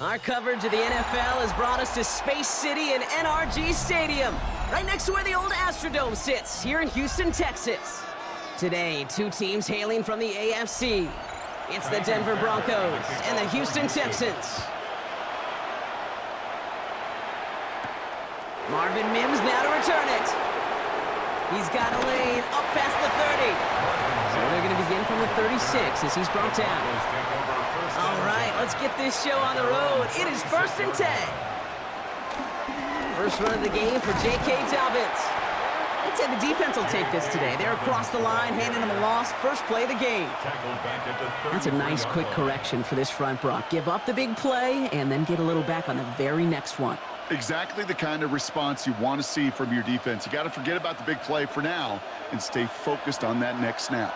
Our coverage of the NFL has brought us to Space City and NRG Stadium, right next to where the old Astrodome sits, here in Houston, Texas. Today, two teams hailing from the AFC. It's the Denver Broncos and the Houston Texans. Marvin Mims now to return it. He's got a lane up past the 30. So they're going to begin from the 36 as he's brought down. All right, let's get this show on the road. It is 1st and 10. First run of the game for J.K. Dobbins. I'd say the defense will take this today. They're across the line, handing them a loss. First play of the game. That's a nice quick correction for this front, Brock. Give up the big play and then get a little back on the very next one. Exactly the kind of response you want to see from your defense. You got to forget about the big play for now and stay focused on that next snap.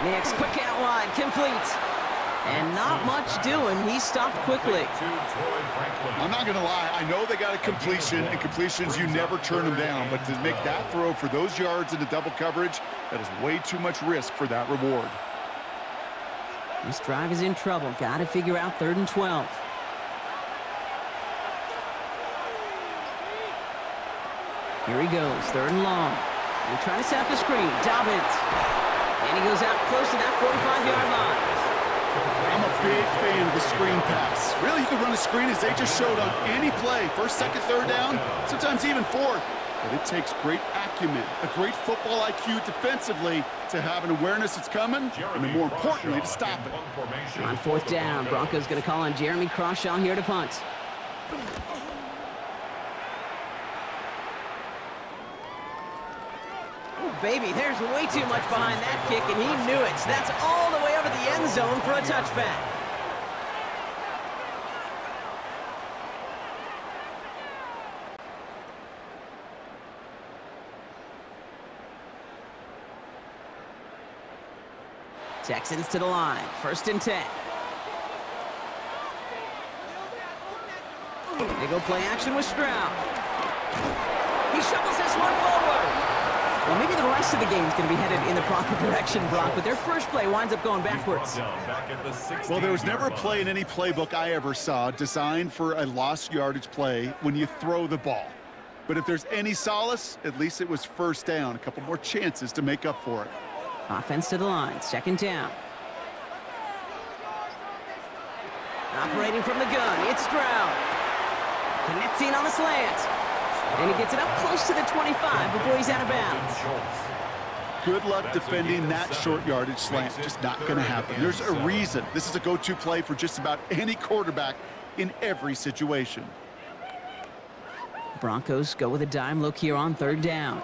Nix, quick out wide, complete. And not much doing. He stopped quickly. I'm not going to lie. I know they got a completion, and completions, you never turn them down. But to make that throw for those yards into double coverage, that is way too much risk for that reward. This drive is in trouble. Got to figure out 3rd and 12. Here he goes, 3rd and long. They try to set up the screen. Dobbins. And he goes out close to that 45-yard line. I'm a big fan of the screen pass. Really, you can run a screen as they just showed on any play. 1st, 2nd, 3rd down, sometimes even 4th. But it takes great acumen, a great football IQ defensively to have an awareness it's coming, and then more importantly, to stop it. On 4th down, Broncos going to call on Jeremy Crawshaw here to punt. Baby, there's way too much behind that kick, and he knew it. So that's all the way over the end zone for a touchback. Texans to the line, 1st and 10. They go play action with Stroud. He shovels this one forward. Well, maybe the rest of the game is going to be headed in the proper direction, Brock, but their first play winds up going backwards. Well, there was never a play in any playbook I ever saw designed for a lost yardage play when you throw the ball. But if there's any solace, at least it was 1st down. A couple more chances to make up for it. Offense to the line, 2nd down. Operating from the gun, it's Stroud. Connecting on the slant. And he gets it up close to the 25 before he's out of bounds. Good luck defending that short yardage slant. Just not going to happen. There's a reason. This is a go-to play for just about any quarterback in every situation. Broncos go with a dime look here on 3rd down.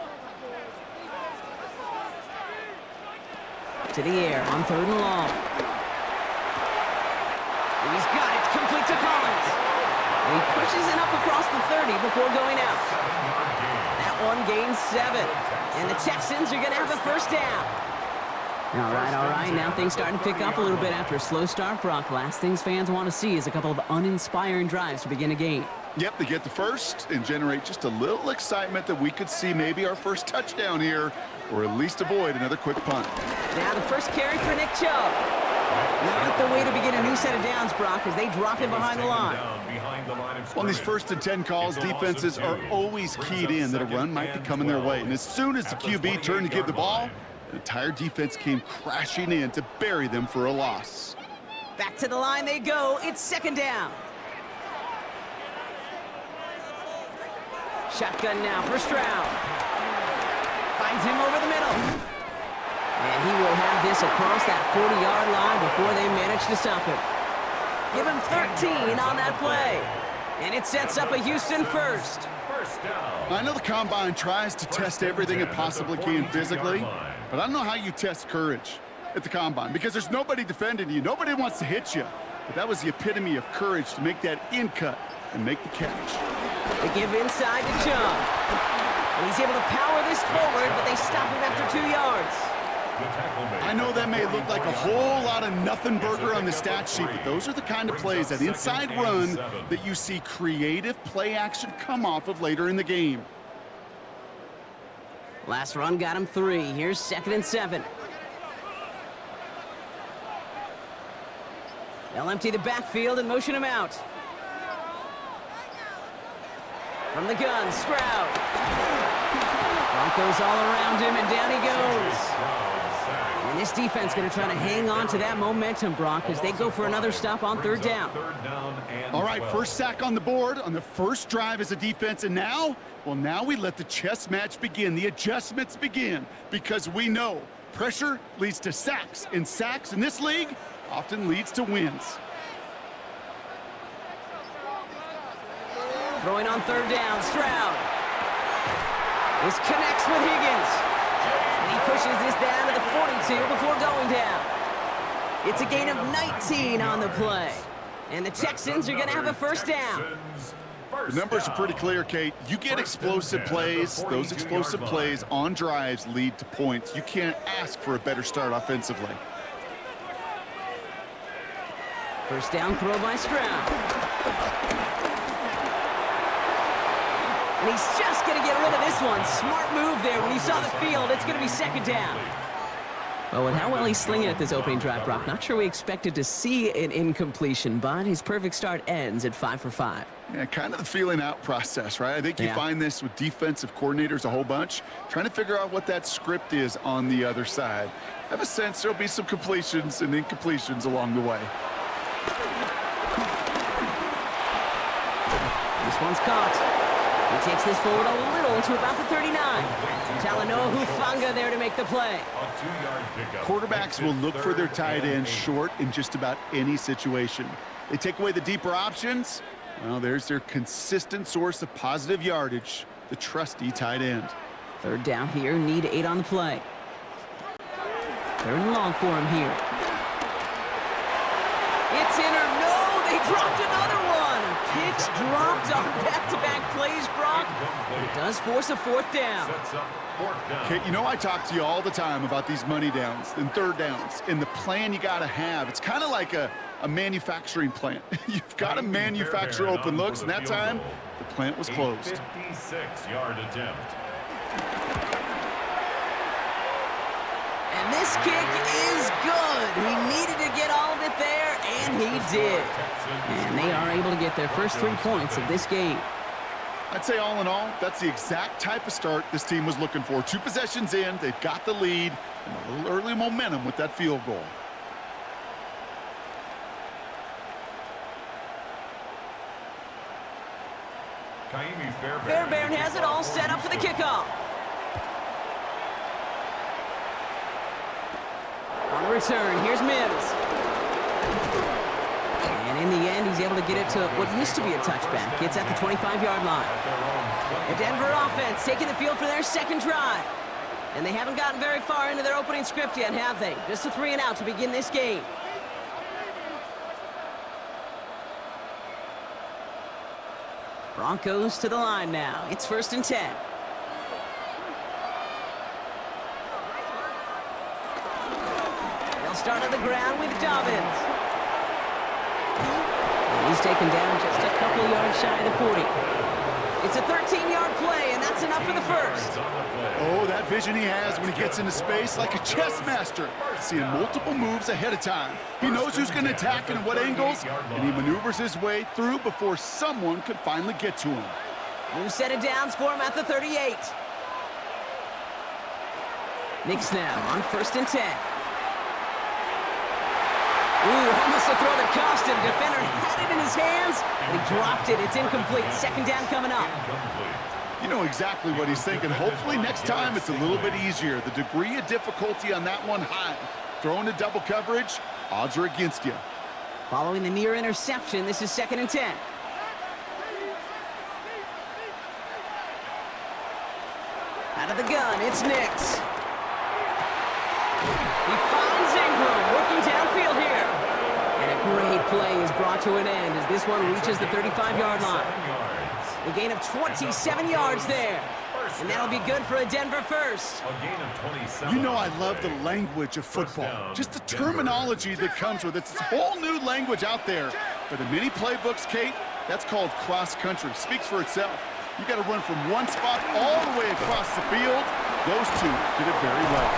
To the air on 3rd and long. He's got it, complete to Collins. And he pushes it up across the 30 before going out. That one gains 7. And the Texans are going to have a 1st down. All right. Now things starting to pick up a little bit after a slow start, Brock. Last things fans want to see is a couple of uninspiring drives to begin a game. Yep, they get the first and generate just a little excitement that we could see maybe our first touchdown here, or at least avoid another quick punt. Now the first carry for Nick Chubb. Not the way to begin a new set of downs, Brock, as they drop him behind the line. On these 1st and 10 calls, defenses are always keyed in that a run might be coming their way. And as soon as the QB turned to give the ball, the entire defense came crashing in to bury them for a loss. Back to the line they go. It's 2nd down. Shotgun now for Stroud. Finds him over the middle. And he will have this across that 40-yard line before they manage to stop it. Give him 13 on that play. And it sets up a Houston 1st. I know the Combine tries to test everything it possibly can physically, but I don't know how you test courage at the Combine because there's nobody defending you. Nobody wants to hit you. But that was the epitome of courage to make that in cut and make the catch. They give inside to Chubb. And he's able to power this forward, but they stop him after 2 yards. I know that may look like a whole lot of nothing burger on the stat sheet, but those are the kind of plays, that inside run, that you see creative play action come off of later in the game. Last run got him 3. Here's 2nd and 7. They'll empty the backfield and motion him out. From the gun, Stroud. Broncos all around him, and down he goes. And this defense going to try to hang on to that momentum, Brock, as they go for another stop on 3rd down. All right, first sack on the board on the first drive as a defense, and now, well, now we let the chess match begin, the adjustments begin, because we know pressure leads to sacks, and sacks in this league often leads to wins. Throwing on 3rd down, Stroud. This connects with Higgins. And he pushes this down to the 42 before going down. It's a gain of 19 on the play. And the Texans are going to have a first down. The numbers are pretty clear, Kate. You get explosive plays. Those explosive plays on drives lead to points. You can't ask for a better start offensively. First down throw by Stroud. And he's just going to get rid of this one. Smart move there. When he saw the field, it's going to be 2nd down. Well, with how well he's slinging at this opening drive, Brock, not sure we expected to see an incompletion, but his perfect start ends at 5 for 5. Yeah, kind of the feeling out process, right? I think you find this with defensive coordinators a whole bunch, trying to figure out what that script is on the other side. I have a sense there'll be some completions and incompletions along the way. This one's caught. He takes this forward a little to about the 39. Talanoa Hufanga there to make the play. Quarterbacks will look for their tight end short in just about any situation. They take away the deeper options. Well, there's their consistent source of positive yardage, the trusty tight end. 3rd down here, need 8 on the play. 3rd and long for him here. It's in or no, they dropped another one. Picks dropped on back-to-back plays, Brock. It does force a 4th down. Okay, you know I talk to you all the time about these money downs and 3rd downs and the plan you got to have. It's kind of like a manufacturing plant. You've got to manufacture open looks, and that time the plant was closed. 56-yard attempt. And this kick is good. He needed to get all of it there, and he did. And they are able to get their first 3 points of this game. I'd say all in all, that's the exact type of start this team was looking for. 2 possessions in, they've got the lead, and a little early momentum with that field goal. Fairbairn has it all set up for the kickoff. On the return, here's Mims. And in the end, he's able to get it to what used to be a touchback. It's at the 25-yard line. The Denver offense taking the field for their 2nd drive. And they haven't gotten very far into their opening script yet, have they? Just a 3 and out to begin this game. Broncos to the line now. It's 1st and 10. They'll start on the ground with Dobbins. And he's taken down just a couple of yards shy of the 40. It's a 13-yard play, and that's enough for the first. Oh, that vision he has when he gets into space like a chess master, seeing multiple moves ahead of time. He knows who's going to attack and what angles, and he maneuvers his way through before someone could finally get to him. New set of downs for him at the 38. Nix now on 1st and 10. Ooh, almost a throw that cost him. Defender had it in his hands, and he dropped it. It's incomplete. 2nd down coming up. You know exactly what he's thinking. Hopefully next time it's a little bit easier. The degree of difficulty on that one high. Throwing to double coverage, odds are against you. Following the near interception, this is 2nd and 10. Out of the gun, it's Nix. He finds Ingram working downfield here. And a great play is brought to an end as this one reaches the 35-yard line. A gain of 27 yards there. And that'll be good for a Denver first. You know I love the language of football. Just the terminology that comes with it. It's a whole new language out there. But in many playbooks, Kate, that's called cross country. Speaks for itself. You got to run from one spot all the way across the field. Those two did it very well.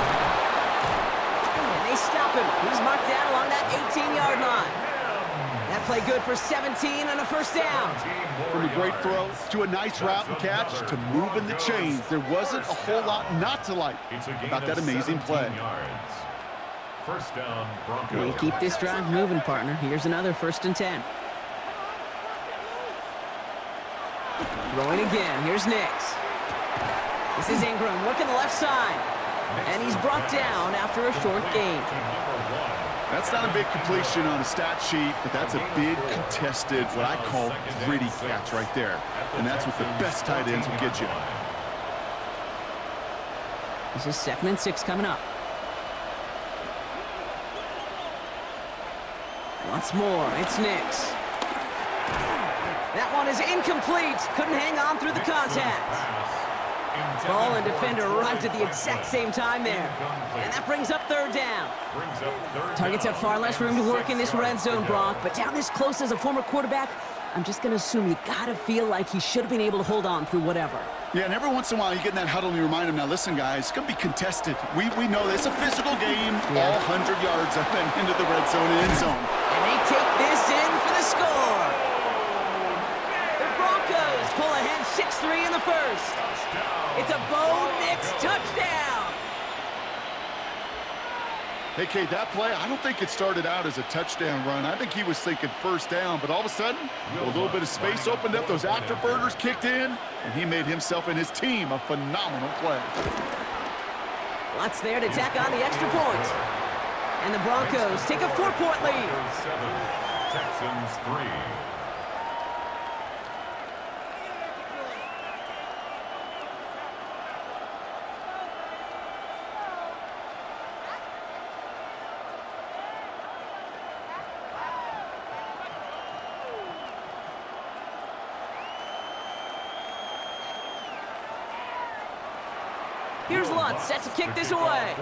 And they stop him. He's marked down along that 18-yard line. That play good for 17 and a first down. From a great throw to a nice route and catch to moving the chains, there wasn't a whole lot not to like about that amazing play. First down, Broncos. They keep this drive moving, partner. Here's another 1st and 10. Throwing again. Here's Nix. This is Ingram working the left side. And he's brought down after a short gain. That's not a big completion on a stat sheet, but that's a big contested, what I call gritty catch right there. And that's what the best tight ends will get you. This is 2nd and 6 coming up. Once more, it's Nix. That one is incomplete. Couldn't hang on through the contact. Ball and defender arrived at the exact same time there. And that brings up 3rd down. Targets have far less room to work in this red zone, Brock. But down this close as a former quarterback, I'm just going to assume you got to feel like he should have been able to hold on through whatever. Yeah, and every once in a while you get in that huddle and you remind him, now listen, guys, it's going to be contested. We know this. It's a physical game, all 100 yards and then into the red zone and end zone. And they take this in for the score. The Broncos pull ahead 6-3 in the first. It's a Bo Nix touchdown. Hey, Kate, that play, I don't think it started out as a touchdown run. I think he was thinking first down, but all of a sudden, a little bit of space opened up, those afterburners kicked in, and he made himself and his team a phenomenal play. Lots there to tack on the extra point. And the Broncos take a 4-point lead. 7, Texans 3. Here's Lutz set to kick this away.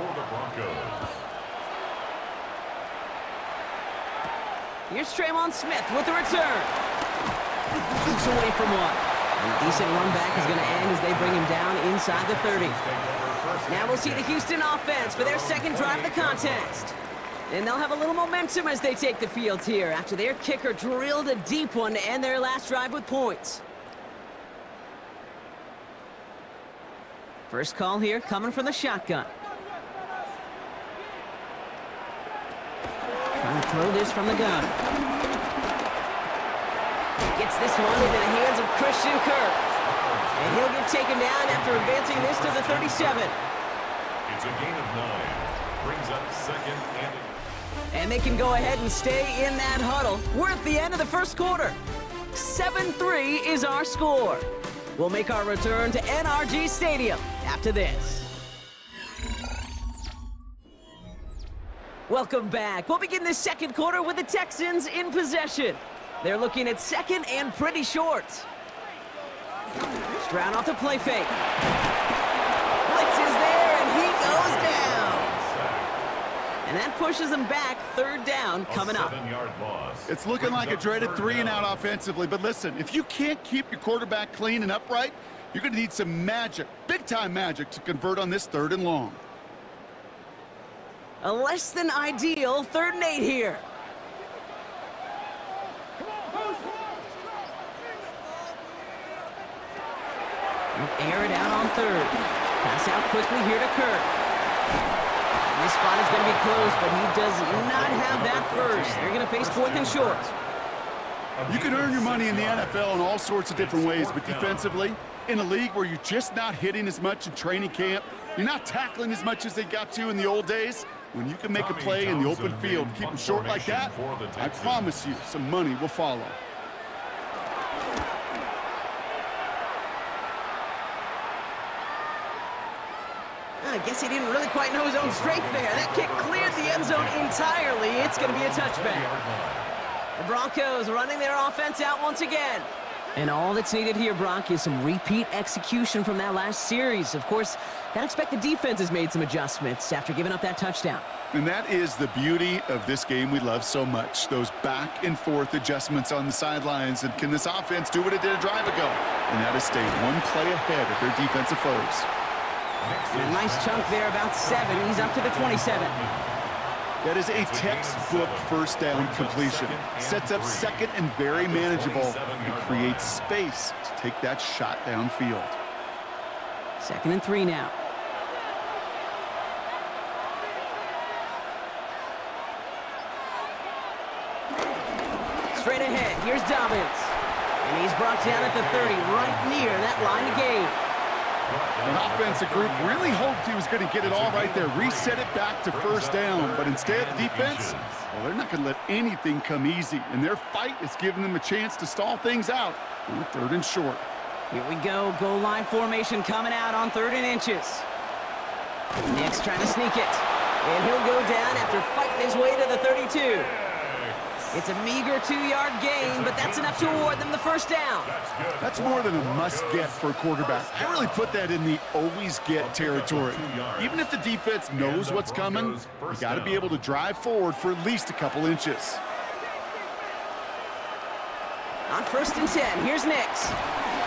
Here's Tremon Smith with the return. Looks away from one. A decent run back is going to end as they bring him down inside the 30. Now we'll see the Houston offense for their 2nd drive of the contest. And they'll have a little momentum as they take the field here after their kicker drilled a deep one to end their last drive with points. First call here coming from the shotgun. Trying to throw this from the gun. Gets this one into the hands of Christian Kirk. And he'll get taken down after advancing this to the 37. It's a gain of 9. Brings up 2nd and they can go ahead and stay in that huddle. We're at the end of the first quarter. 7-3 is our score. We'll make our return to NRG Stadium after this. Welcome back. We'll begin the second quarter with the Texans in possession. They're looking at 2nd and pretty short. Stroud off the play fake. Blitz is there, and he goes down. And that pushes them back. 3rd down coming up. 7-yard loss. It's looking like a dreaded 3-and-out offensively, but listen, if you can't keep your quarterback clean and upright, you're going to need some magic, big-time magic, to convert on this 3rd and long. A less than ideal 3rd and 8 here. Air it out on 3rd. Pass out quickly here to Kirk. And this spot is going to be close, but he does not have that first. They're going to face 4th and short. You can earn your money in the NFL in all sorts of different ways, but defensively, in a league where you're just not hitting as much in training camp, you're not tackling as much as they got to in the old days, when you can make a play in the open field, keep them short like that, I promise you some money will follow. I guess he didn't really quite know his own strength there. That kick cleared the end zone entirely. It's going to be a touchback. The Broncos running their offense out once again. And all that's needed here, Brock, is some repeat execution from that last series. Of course, I expect the defense has made some adjustments after giving up that touchdown. And that is the beauty of this game we love so much, those back and forth adjustments on the sidelines. And can this offense do what it did a drive ago? And that is stay one play ahead of their defensive foes. And a nice chunk there, about 7. He's up to the 27. That is a textbook first down completion. Sets up second and very manageable and creates space to take that shot downfield. 2nd and 3 now. Straight ahead, here's Dobbins. And he's brought down at the 30, right near that line of gain. An offensive group really hoped he was going to get it all right there, reset it back to first down. But instead, the defense, well, they're not going to let anything come easy. And their fight is giving them a chance to stall things out on the 3rd and short. Here we go, goal line formation coming out on 3rd and inches. Nix trying to sneak it. And he'll go down after fighting his way to the 32. It's a meager 2-yard gain, but that's enough to award them the first down. That's more than a must-get for a quarterback. I really put that in the always-get territory. Even if the defense knows what's coming, you got to be able to drive forward for at least a couple inches. On 1st and 10, here's Nix.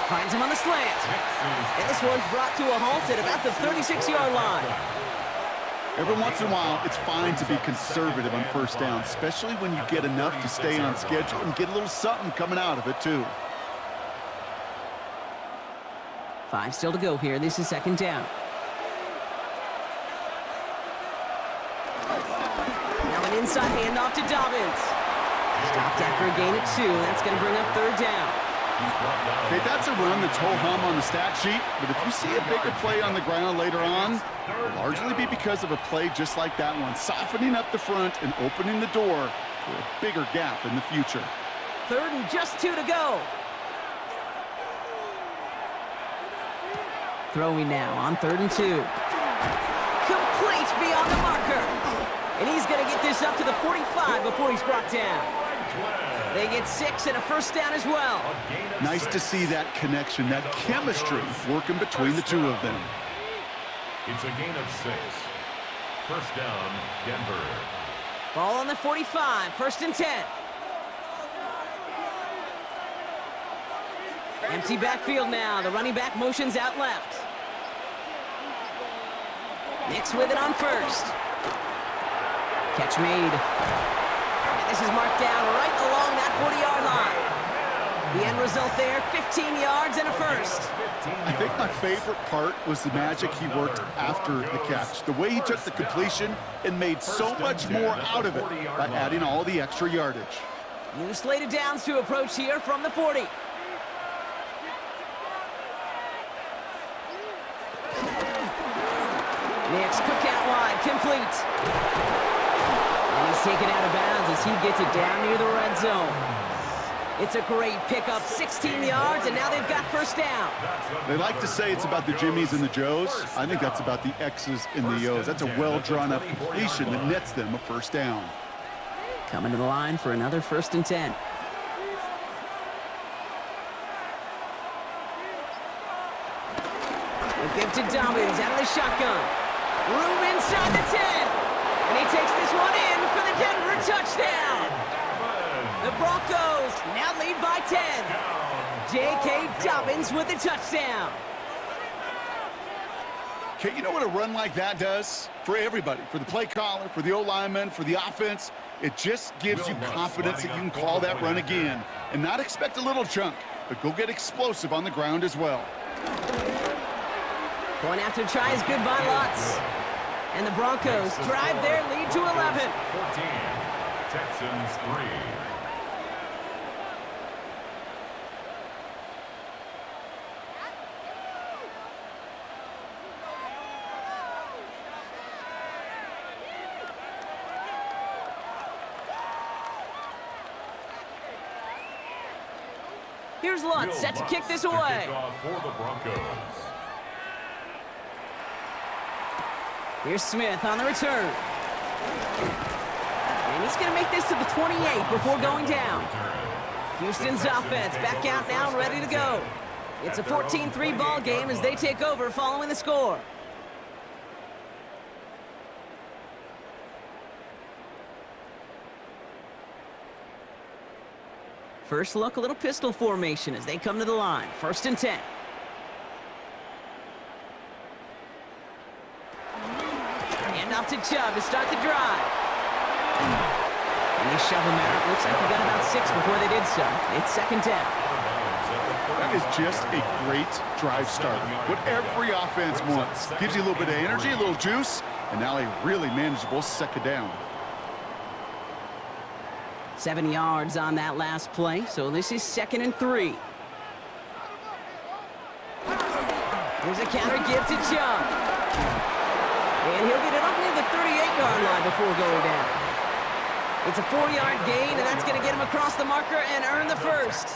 Finds him on the slant. And this one's brought to a halt at about the 36-yard line. Every once in a while, it's fine to be conservative on first down, especially when you get enough to stay on schedule and get a little something coming out of it, too. 5 still to go here. This is 2nd down. Now an inside handoff to Dobbins. Stopped after a gain of 2. That's going to bring up 3rd down. Okay, that's a run that's ho-hum on the stat sheet, but if you see a bigger play on the ground later on, it'll largely be because of a play just like that one, softening up the front and opening the door for a bigger gap in the future. 3rd and just 2 to go. Throwing now on 3rd and 2. Complete beyond the marker. And he's going to get this up to the 45 before he's brought down. They get 6 and a first down as well. Nice to see that connection, that chemistry working between the two of them. It's a gain of 6. First down, Denver. Ball on the 45, 1st and 10. Empty backfield now. The running back motions out left. Nix with it on 1st. Catch made. This is marked down right along that 40-yard line. The end result there, 15 yards and a first. I think my favorite part was the magic he worked after the catch. The way he took the completion and made so much more out of it by adding all the extra yardage. New slate of downs to approach here from the 40. Nix, cook out wide, complete. And he's taken out of bounds as he gets it down near the red zone. It's a great pickup, 16 yards, and now they've got first down. They like to say it's about the Jimmies and the Joes. I think that's about the X's and the O's. That's a well-drawn-up completion that nets them a first down. Coming to the line for another 1st and 10. We'll give to Dobbins out of the shotgun. Room inside the 10. And he takes this one in for the Denver touchdown. The Broncos now lead by 10. J.K. Dobbins with the touchdown. Okay, you know what a run like that does? For everybody, for the play caller, for the O-lineman, for the offense, it just gives you confidence that you can call that run again and not expect a little chunk, but go get explosive on the ground as well. Going after tries good by lots. And the Broncos drive their lead to 11. 14, Texans 3. Here's Lutz set to kick this away. For the Broncos. Here's Smith on the return. And he's going to make this to the 28 before going down. Houston's offense back out now, ready to go. It's a 14-3 ball game as they take over following the score. First look, a little pistol formation as they come to the line. 1st and 10. off to Chubb to start the drive. And they shove him out. Looks like he got about 6 before they did so. It's second down. That is just a great drive starter. What every offense wants. Gives you a little bit of energy, a little juice, and now a really manageable second down. 7 yards on that last play, so this is 2nd and 3. There's a counter give to Chubb. And he'll get it up near the 38-yard line before going down. It's a 4-yard gain, and that's going to get him across the marker and earn the first.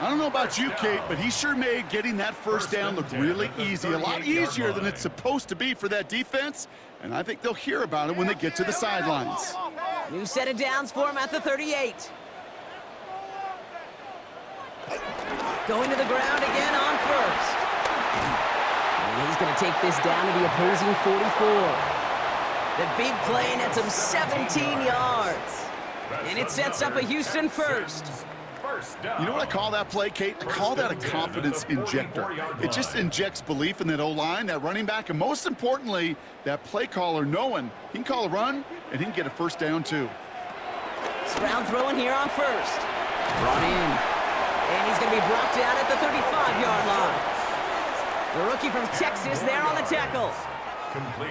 I don't know about you, Kate, but he sure made getting that first down look really easy. A lot easier than it's supposed to be for that defense, and I think they'll hear about it when they get to the sidelines. New set of downs for him at the 38. Going to the ground again on first. And he's going to take this down to the opposing 44. The big play nets him 17 yards. And it sets up a Houston first. You know what I call that play, Kate? I call that a confidence injector. It just injects belief in that O-line, that running back, and most importantly, that play caller knowing he can call a run and he can get a first down too. Stroud throwing here on first. Brought in. And he's going to be brought down at the 35-yard line. The rookie from Texas there on the tackle.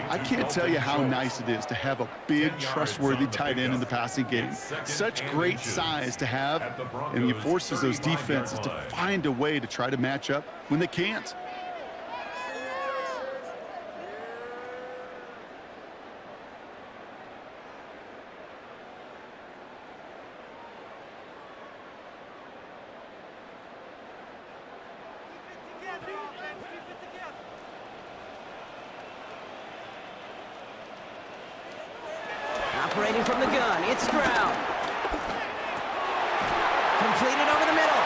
I can't tell you how nice it is to have a big, trustworthy tight end in the passing game. Such great size to have, and he forces those defenses to find a way to try to match up when they can't. Operating from the gun, it's Stroud. Completed over the middle.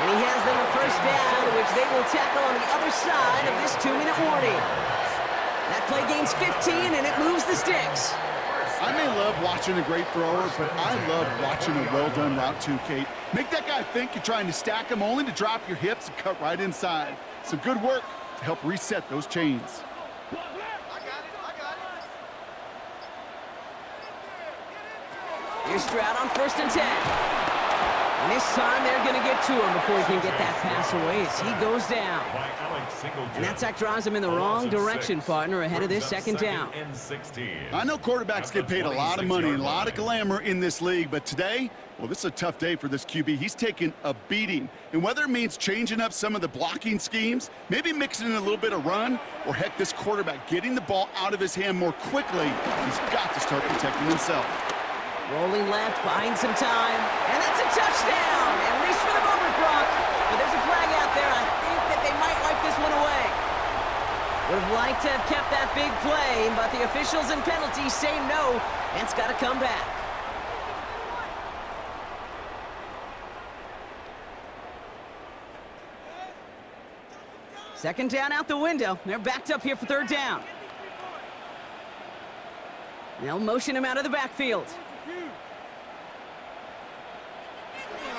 And he has them a first down, which they will tackle on the other side of this 2-minute warning. That play gains 15, and it moves the sticks. I may love watching a great thrower, but I love watching a well-done route too, Kate. Make that guy think you're trying to stack him only to drop your hips and cut right inside. Some good work to help reset those chains. Here's Stroud on 1st and 10. And this time they're going to get to him before he can get that pass away as he goes down. And that sack drives him in the wrong direction, partner, ahead of this second down. I know quarterbacks get paid a lot of money and a lot of glamour in this league, but today, well, this is a tough day for this QB. He's taking a beating. And whether it means changing up some of the blocking schemes, maybe mixing in a little bit of run, or heck, this quarterback getting the ball out of his hand more quickly, he's got to start protecting himself. Rolling left, buying some time, and that's a touchdown! And reach for the moment, Brock. But there's a flag out there. I think that they might wipe this one away. Would have liked to have kept that big play, but the officials and penalties say no, and it's got to come back. Second down out the window. They're backed up here for 3rd down. They'll motion him out of the backfield.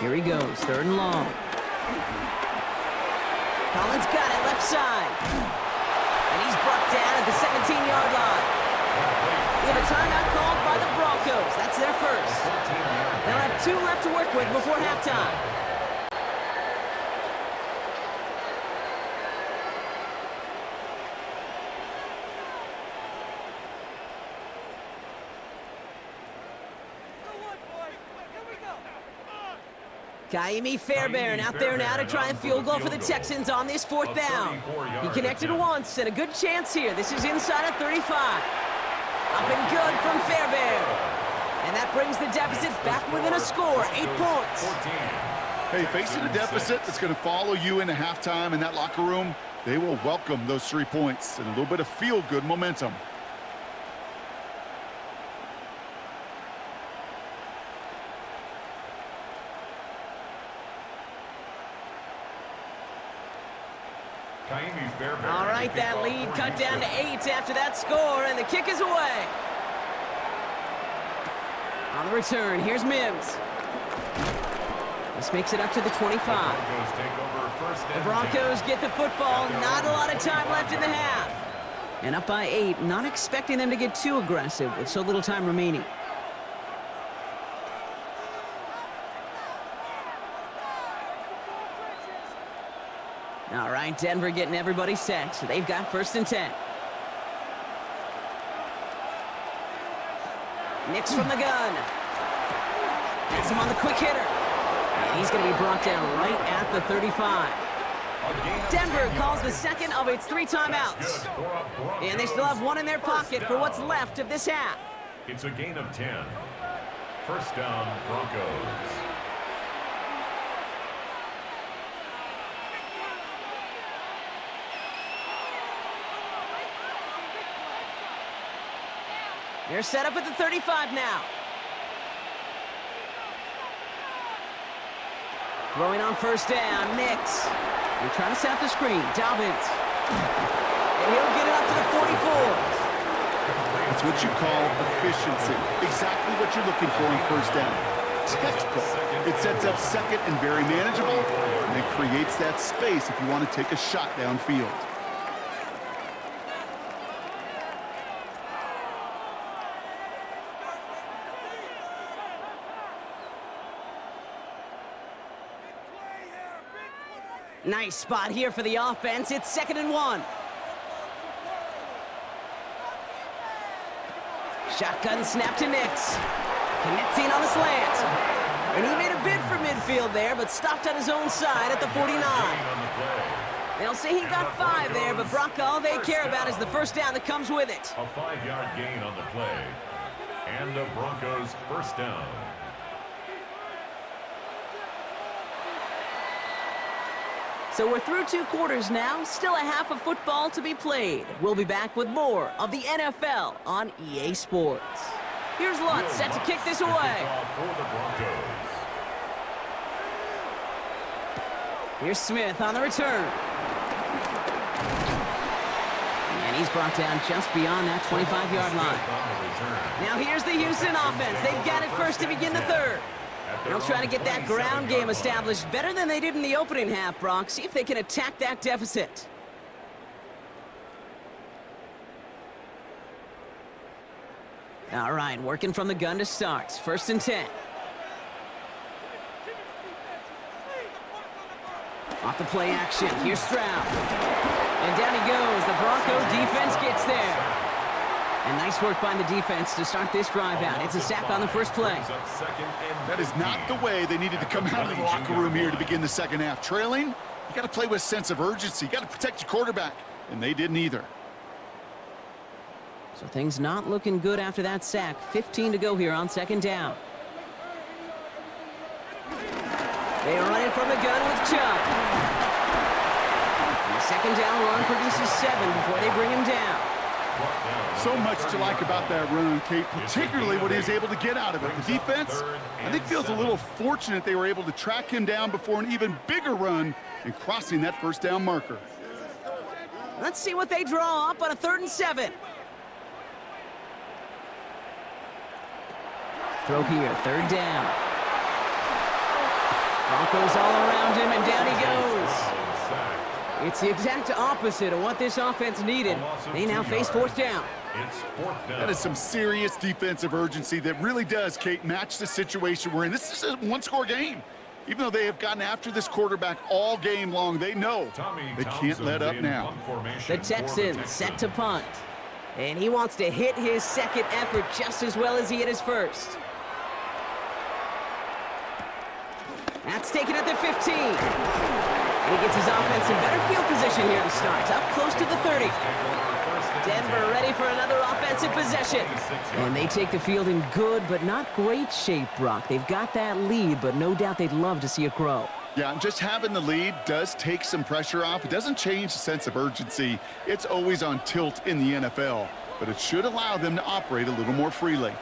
Here he goes, 3rd and long. Collins got it left side. And he's brought down at the 17-yard line. We have a timeout called by the Broncos. That's their first. They'll have 2 left to work with before halftime. Kaimi Fairbairn out there now to try a field goal for the Texans on this 4th down. He connected once and a good chance here. This is inside of 35. Up and good from Fairbairn. And that brings the deficit back within a score, 8 points. Hey, facing a deficit that's going to follow you into halftime in that locker room, they will welcome those 3 points and a little bit of feel-good momentum. All right, that lead cut down to 8 after that score, and the kick is away. On the return, here's Mims. This makes it up to the 25. The Broncos get the football. Not a lot of time left in the half. And up by 8, not expecting them to get too aggressive with so little time remaining. All right, Denver getting everybody set, so they've got 1st and 10. Nix from the gun. Gets him on the quick hitter. And he's going to be brought down right at the 35. Denver calls the second of its 3 timeouts. And they still have 1 in their pocket for what's left of this half. It's a gain of 10. 1st down, Broncos. They're set up at the 35 now. Throwing on 1st down, Nix. They're trying to set up the screen. Dobbins. And he'll get it up to the 44. That's what you call efficiency. Exactly what you're looking for in 1st down. Textbook. It sets up 2nd and very manageable, and it creates that space if you want to take a shot downfield. Nice spot here for the offense. It's 2nd and 1. Shotgun snap to Nix. Connecting on the slant. And he made a bid for midfield there, but stopped on his own side at the 49. They'll say he got 5 there, but Brock, all they care about is the 1st down that comes with it. A 5-yard gain on the play. And the Broncos 1st down. So we're through 2 quarters now, still a half of football to be played. We'll be back with more of the NFL on EA Sports. Here's Lutz set to kick this away. Here's Smith on the return. And he's brought down just beyond that 25-yard line. Now here's the Houston offense. They've got it first to begin the 3rd. They'll try to get that ground game established better than they did in the opening half, Brock. See if they can attack that deficit. All right, working from the gun to start. 1st and 10. Off the play action. Here's Stroud. And down he goes. The Bronco defense gets there. And nice work by the defense to start this drive out. It's a sack on the 1st play. That is not the way they needed to come out of the locker room here to begin the 2nd half. Trailing, you got to play with a sense of urgency. You got to protect your quarterback, and they didn't either. So things not looking good after that sack. 15 to go here on 2nd down. They run it from the gun with Chubb. And the 2nd down run produces 7 before they bring him down. So much to like about that run, Kate, particularly what he was able to get out of it. The defense, I think, feels a little fortunate they were able to track him down before an even bigger run and crossing that 1st down marker. Let's see what they draw up on a 3rd and 7. Throw here, 3rd down. Broncos all around him, and down he goes. It's the exact opposite of what this offense needed. They now face 4th down. That is some serious defensive urgency that really does, Kate, match the situation we're in. This is a 1-score game. Even though they have gotten after this quarterback all game long, they know they can't let up now. The Texans set to punt. And he wants to hit his 2nd effort just as well as he hit his 1st. That's taken at the 15. And he gets his offense in better field position here to start. Up close to the 30. Denver ready for another offensive possession. And they take the field in good but not great shape, Brock. They've got that lead, but no doubt they'd love to see it grow. Yeah, and just having the lead does take some pressure off. It doesn't change the sense of urgency. It's always on tilt in the NFL, but it should allow them to operate a little more freely.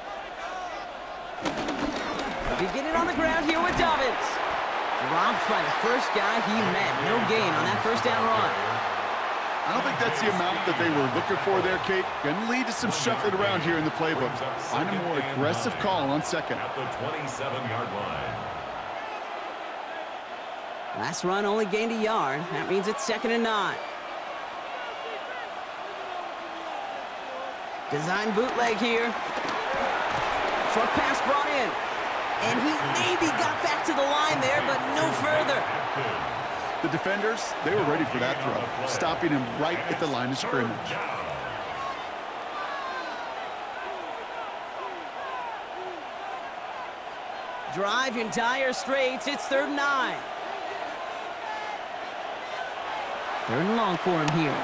Beginning on the ground here with Dobbins. Dropped by the first guy he met. No gain on that 1st down run. I don't think that's the amount that they were looking for there, Kate. Going to lead to some shuffling around here in the playbook. Find a more aggressive call on 2nd. At the 27-yard line. Last run only gained a yard. That means it's 2nd and 9. Design bootleg here. Short pass brought in. And he maybe got back to the line there, but no further. The defenders, they were ready for that throw, stopping him right at the line of scrimmage. Drive in dire straits. It's 3rd and 9. 3rd and long for him here.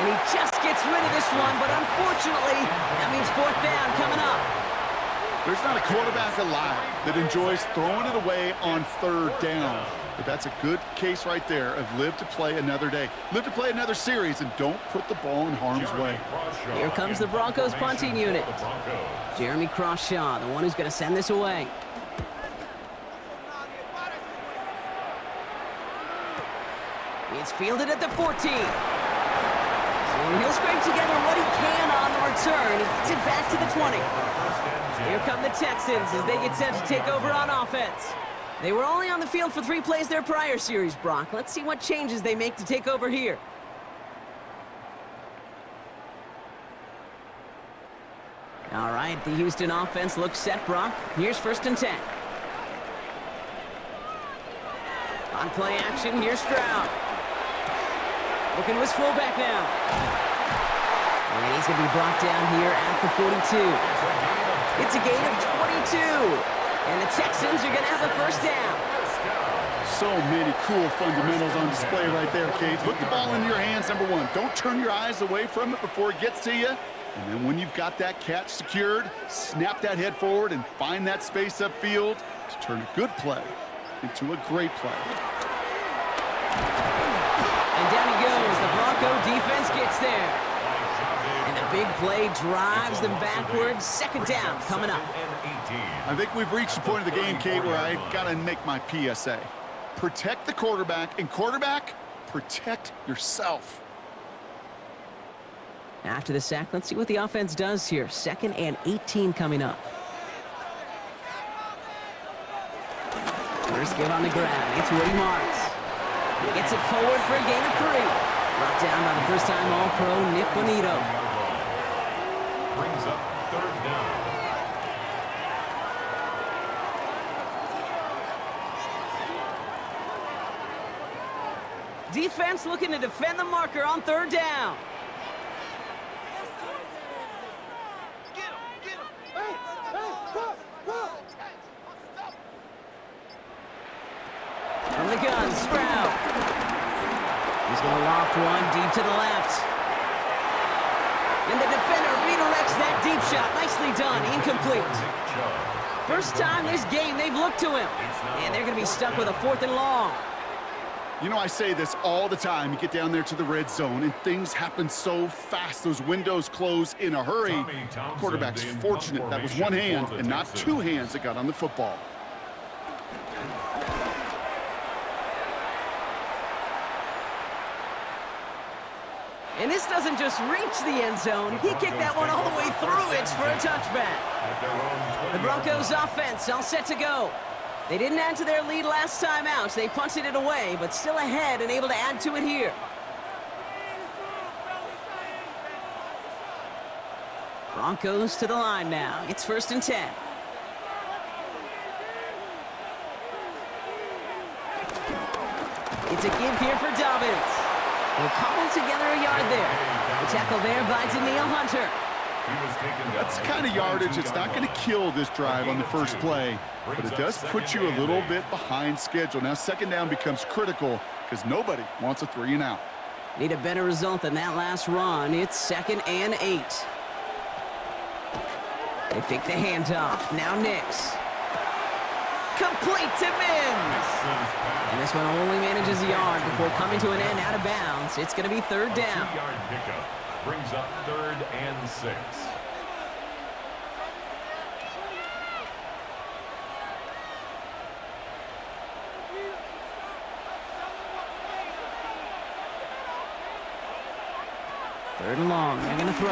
And he just gets rid of this one, but unfortunately, that means 4th down coming up. There's not a quarterback alive that enjoys throwing it away on 3rd down. But that's a good case right there of live to play another day. Live to play another series and don't put the ball in harm's way. Here comes the Broncos punting unit. Jeremy Crawshaw, the one who's going to send this away. It's fielded at the 14. And he'll scrape together what he can on the return. He gets it back to the 20. Here come the Texans as they get set to take over on offense. They were only on the field for 3 plays their prior series, Brock. Let's see what changes they make to take over here. All right, the Houston offense looks set, Brock. Here's 1st and 10. On play action, here's Stroud. Looking to his fullback now. And he's going to be brought down here at the 42. It's a gain of 22. And the Texans are going to have a 1st down. So many cool fundamentals on display right there, Kate. Put the ball in your hands, number 1. Don't turn your eyes away from it before it gets to you. And then when you've got that catch secured, snap that head forward and find that space upfield to turn a good play into a great play. And down he goes. The Bronco defense gets there. And the big play drives them backwards. 2nd down coming up. I think we've reached the point of the game, Kate, where I got to make my PSA. Protect the quarterback, and quarterback, protect yourself. After the sack, let's see what the offense does here. 2nd and 18 coming up. First give on the ground. It's Woody Marks. He gets it forward for a gain of 3. Brought down by the first-time All-Pro Nick Bonito. Brings up 3rd down. Defense looking to defend the marker on 3rd down. From the gun, Stroud. He's going to loft one deep to the left. And the defender redirects that deep shot. Nicely done. Incomplete. First time this game they've looked to him. And they're going to be stuck with a 4th and long. You know, I say this all the time. You get down there to the red zone, and things happen so fast. Those windows close in a hurry. Quarterback's fortunate that was one hand and not 2 hands that got on the football. And this doesn't just reach the end zone. He kicked that one all the way through it for a touchback. The Broncos offense all set to go. They didn't add to their lead last time out. They punted it away, but still ahead and able to add to it here. Broncos to the line now. It's 1st and 10. It's a give here for Dobbins. They'll cobble together a yard there. The tackle there by Daniil Hunter. That's the kind of yardage that's not going to kill this drive on the first play, but it does put you a little bit behind schedule. Now 2nd down becomes critical because nobody wants a 3 and out. Need a better result than that last run. It's 2nd and 8. They fake the handoff. Now Nix. Complete to Mims. And this one only manages a yard before coming to an end out of bounds. It's going to be 3rd down. 2-yard pickup brings up 3rd and 6. Third and long. They're going to throw.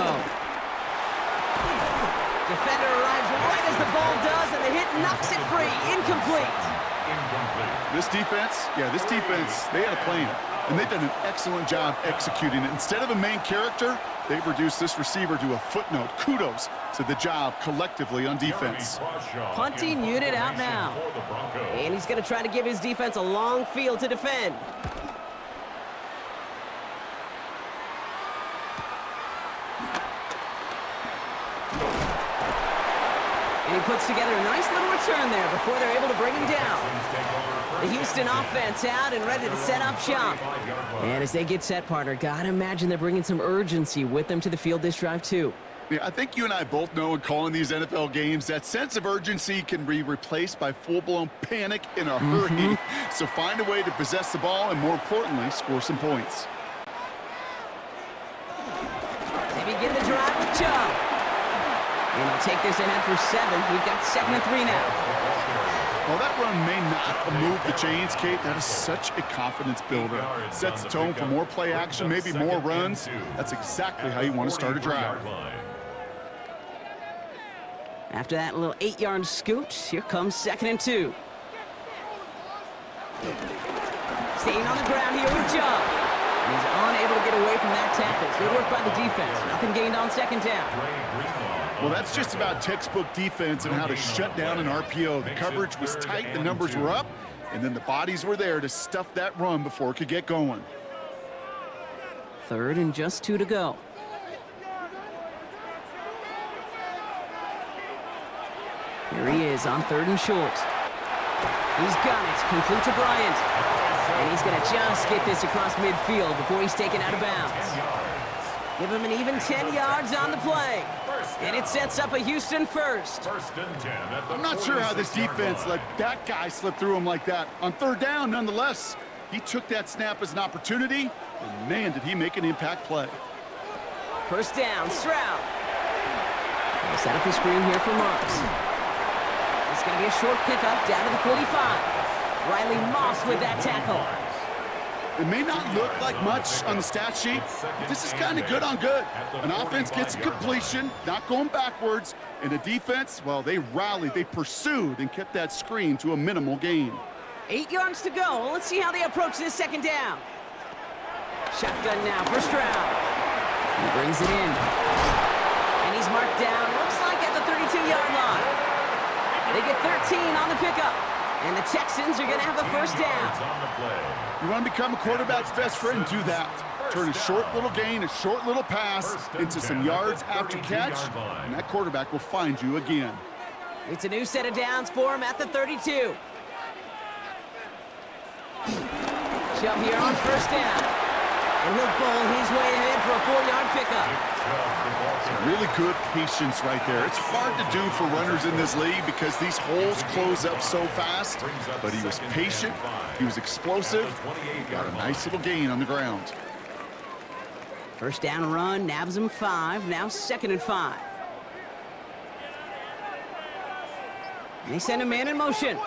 Defender arrives right as the ball does, and the hit knocks it free. Incomplete. This defense, they had a plan. And they've done an excellent job executing it. Instead of a main character, they've reduced this receiver to a footnote. Kudos to the job collectively on defense. Punting unit out now. And he's going to try to give his defense a long field to defend. And he puts together a nice little return there before they're able to bring him down. The Houston offense out and ready to set up shop. And as they get set, partner, gotta imagine they're bringing some urgency with them to the field this drive, too. Yeah, I think you and I both know in calling these NFL games that sense of urgency can be replaced by full-blown panic in a hurry. So find a way to possess the ball and, more importantly, score some points. They begin the drive with Chubb. And they'll take this ahead for 7. We've got 2nd and 3 now. Well, that run may not move the chains, Kate. That is such a confidence builder. Sets the tone for more play action, maybe more runs. That's exactly how you want to start a drive. After that little 8-yard scoot, here comes 2nd and 2. Staying on the ground here with Chubb. He's unable to get away from that tackle. Good work by the defense. Nothing gained on 2nd down. Well, that's just about textbook defense and how to shut down an RPO. The coverage was tight, the numbers were up, and then the bodies were there to stuff that run before it could get going. 3rd and just 2 to go. Here he is on 3rd and short. He's got it, complete to Bryant. And he's going to just get this across midfield before he's taken out of bounds. Give him an even 10 yards on the play. And it sets up a Houston first. I'm not sure how this defense let that guy slip through him like that. On 3rd down, nonetheless, he took that snap as an opportunity, and man, did he make an impact play. 1st down, Stroud. They'll set up the screen here for Marks. It's going to be a short pickup down to the 45. Riley Moss with that tackle. It may not look like much on the stat sheet, but this is kind of good on good. An offense gets a completion, not going backwards, and a defense, well, they rallied, they pursued, and kept that screen to a minimal gain. 8 yards to go. Let's see how they approach this 2nd down. Shotgun now for Stroud. He brings it in. And he's marked down, looks like at the 32-yard line. They get 13 on the pickup. And the Texans are going to have a 1st down. You want to become a quarterback's best friend, do that. Turn a short little gain, a short little pass into some yards after catch, and that quarterback will find you again. It's a new set of downs for him at the 32. Chubb here on 1st down. And he'll bowl his way ahead for a 4-yard pickup. Really good patience right there. It's hard to do for runners in this league because these holes close up so fast. But he was patient, he was explosive, got a nice little gain on the ground. 1st down run, nabs him 5, now 2nd and 5. And they send a man in motion.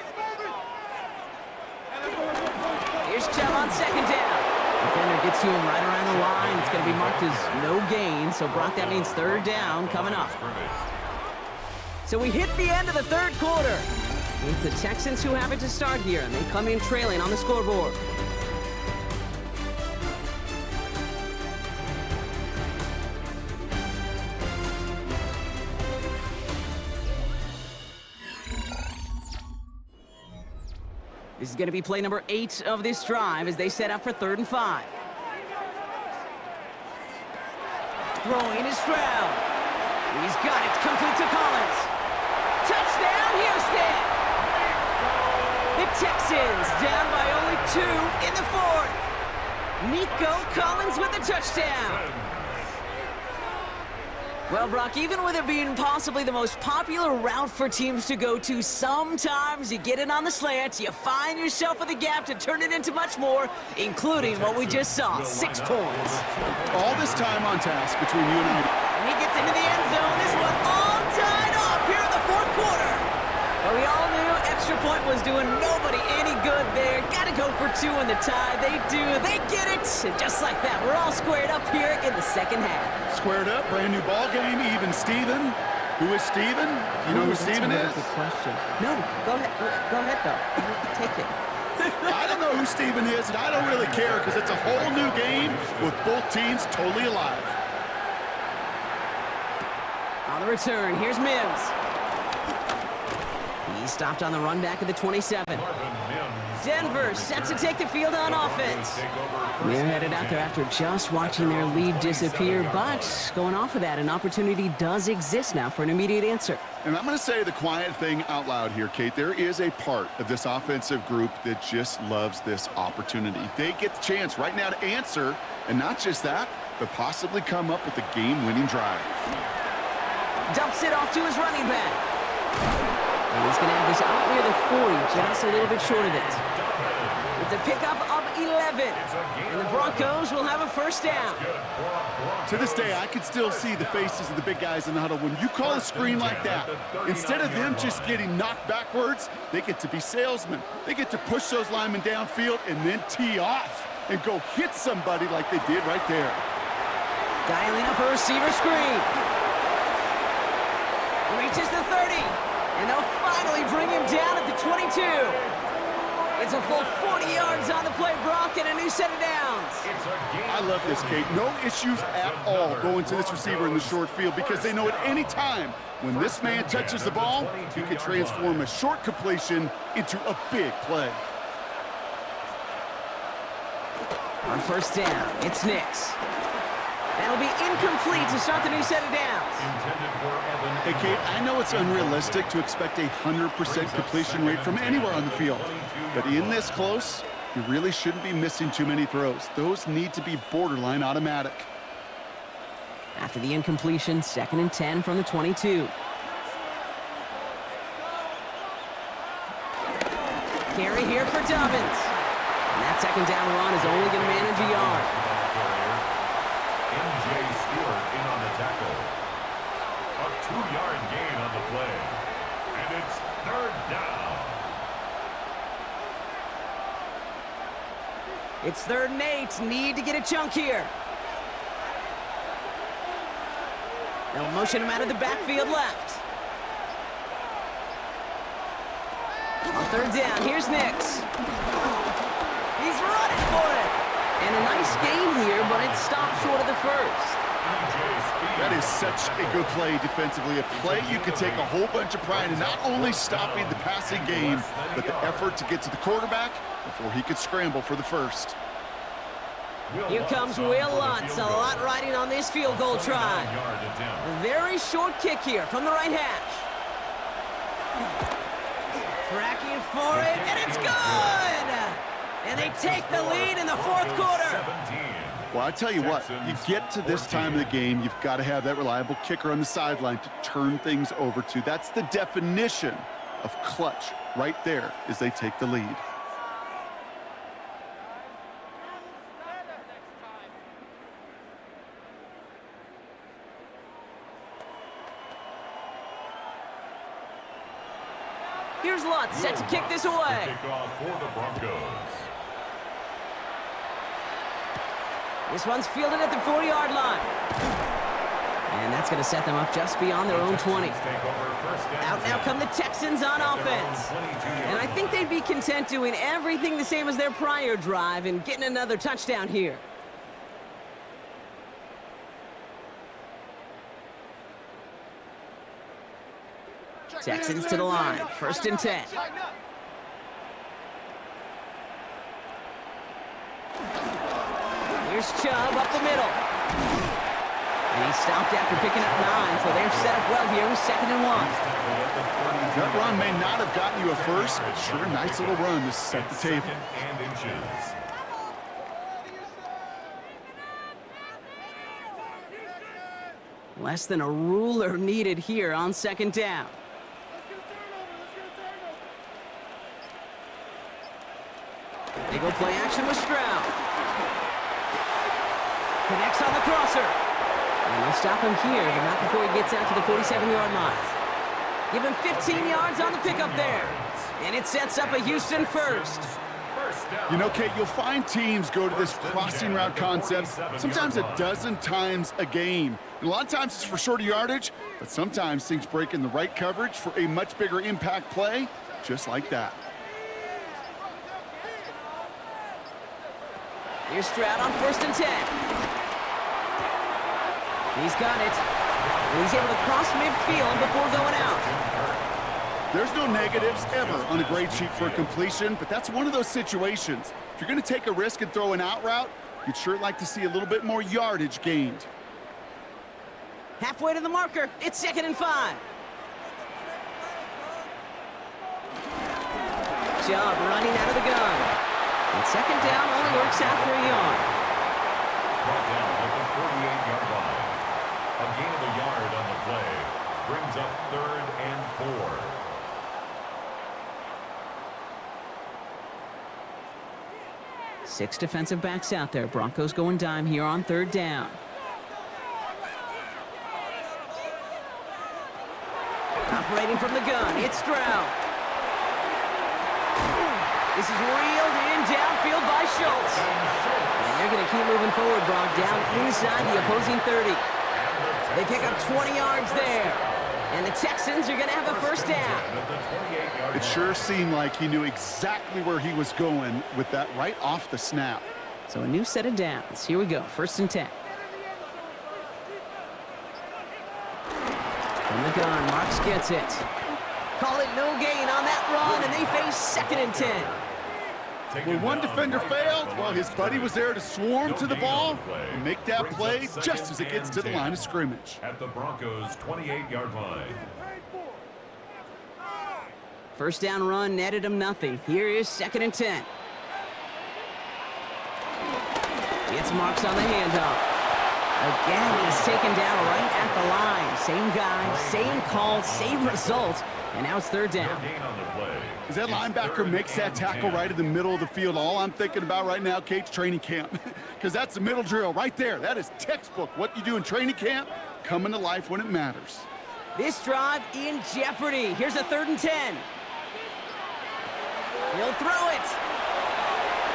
Here's Chubb on 2nd down. Defender gets to him right around the line. It's going to be marked as no gain. So, Brock, that means 3rd down coming up. So we hit the end of the 3rd quarter. It's the Texans who have it to start here, and they come in trailing on the scoreboard. This is going to be play number 8 of this drive as they set up for 3rd and 5. Throwing is Stroud. He's got it, complete to Collins. Touchdown, Houston! The Texans down by only 2 in the 4th. Nico Collins with the touchdown. Well, Brock, even with it being possibly the most popular route for teams to go to, sometimes you get it on the slant, you find yourself with a gap to turn it into much more, including what we just saw, 6 points. All this time on task between you and I. And he gets into the end zone. This one all tied up here in the 4th quarter. But we all knew extra point was doing nobody any good there. Got to go for 2 in the tie. They do. They get it. And just like that, we're all squared up here in the 2nd half. Squared up, brand new ball game, even Steven. Who is Steven? Do you know who Steven is? That's a question. No, go ahead. Go ahead, though. Take it. I don't know who Steven is, and I don't really care because it's a whole new game with both teams totally alive. On the return, here's Mims. He stopped on the run back at the 27. Denver set to take the field on offense. They're headed out there after just watching their lead disappear, but going off of that, an opportunity does exist now for an immediate answer. And I'm going to say the quiet thing out loud here, Kate. There is a part of this offensive group that just loves this opportunity. They get the chance right now to answer, and not just that, but possibly come up with a game-winning drive. Dumps it off to his running back. And he's going to have this out near the 40, just a little bit short of it. It's a pickup of 11, and the Broncos will have a first down. To this day, I can still see the faces of the big guys in the huddle. When you call a screen like that, instead of them just getting knocked backwards, they get to be salesmen. They get to push those linemen downfield and then tee off and go hit somebody like they did right there. Dialing up a receiver screen. Reaches the 30, and they'll finally bring him down at the 22. It's a full 40 yards on the play, Brock, and a new set of downs. I love this, Kate. No issues at all going to this receiver in the short field because they know at any time when this man touches the ball, he can transform a short completion into a big play. On first down, it's Nix. That'll be incomplete to start the new set of downs. Hey, Kate, I know it's unrealistic to expect a 100% completion rate from anywhere on the field. But in this close, you really shouldn't be missing too many throws. Those need to be borderline automatic. After the incompletion, 2nd and 10 from the 22. Carry here for Dobbins. And that 2nd down run is only going to manage a yard. In on the tackle. A 2-yard gain on the play. And it's 3rd down. It's 3rd and 8. Need to get a chunk here. They'll motion him out of the backfield left. On 3rd down, here's Nix. He's running for it. And a nice gain here, but it stopped short of the first. That is such a good play defensively. A play you could take a whole bunch of pride in not only stopping the passing game, but the effort to get to the quarterback before he could scramble for the first. Here comes Will Lutz. A lot riding on this field goal try. A very short kick here from the right hash. Tracking for it, and it's good! And they take the lead in the 4th quarter. Well, I tell you what, you get to this time of the game, you've got to have that reliable kicker on the sideline to turn things over to. That's the definition of clutch right there as they take the lead. Here's Lutz set to kick this away. Kickoff for the Broncos. This one's fielded at the 40-yard line. And that's going to set them up just beyond their own 20. Out now come the Texans on offense. And I think they'd be content doing everything the same as their prior drive and getting another touchdown here. Texans to the line, 1st and 10. Here's Chubb up the middle. And he stopped after picking up 9, so they're set up well here with 2nd and 1. That run may not have gotten you a first, but sure, nice little run to set the table. Less than a ruler needed here on 2nd down. They go play action with Stroud. Connects on the crosser. And they'll stop him here, but not before he gets out to the 47-yard line. Give him 15 yards on the pickup there. And it sets up a Houston first. You know, Kate, you'll find teams go to this crossing route concept sometimes a dozen times a game. And a lot of times it's for shorter yardage, but sometimes things break in the right coverage for a much bigger impact play, just like that. Here's Stroud on 1st and 10. He's got it. And he's able to cross midfield before going out. There's no negatives ever on a grade sheet for a completion, but that's one of those situations. If you're going to take a risk and throw an out route, you'd sure like to see a little bit more yardage gained. Halfway to the marker. It's 2nd and 5. Job running out of the gun. And 2nd down only works out for a yard. Brought down at the 48-yard line. A gain of a yard on the play brings up 3rd and 4. Six defensive backs out there. Broncos going dime here on 3rd down. Operating from the gun, it's Stroud. This is reeled in downfield by Schultz. And they're going to keep moving forward, Brock, down inside the opposing 30. They pick up 20 yards there. And the Texans are going to have a 1st down. It sure seemed like he knew exactly where he was going with that right off the snap. So a new set of downs. Here we go, 1st and 10. From the gun, Marks gets it. Call it no gain on that run, and they face 2nd and 10. When one defender failed, well, his buddy was there to swarm to the ball and make that play just as it gets to the line of scrimmage. At the Broncos' 28-yard line. 1st down run netted him nothing. Here is 2nd and 10. It's Marks on the handoff. Again, he's taken down right at the line. Same guy, same call, same result. And now it's 3rd down. As that linebacker makes that tackle right in the middle of the field, all I'm thinking about right now, Kate's training camp. Because that's the middle drill right there. That is textbook. What you do in training camp, coming to life when it matters. This drive in jeopardy. Here's a 3rd and 10. He'll throw it.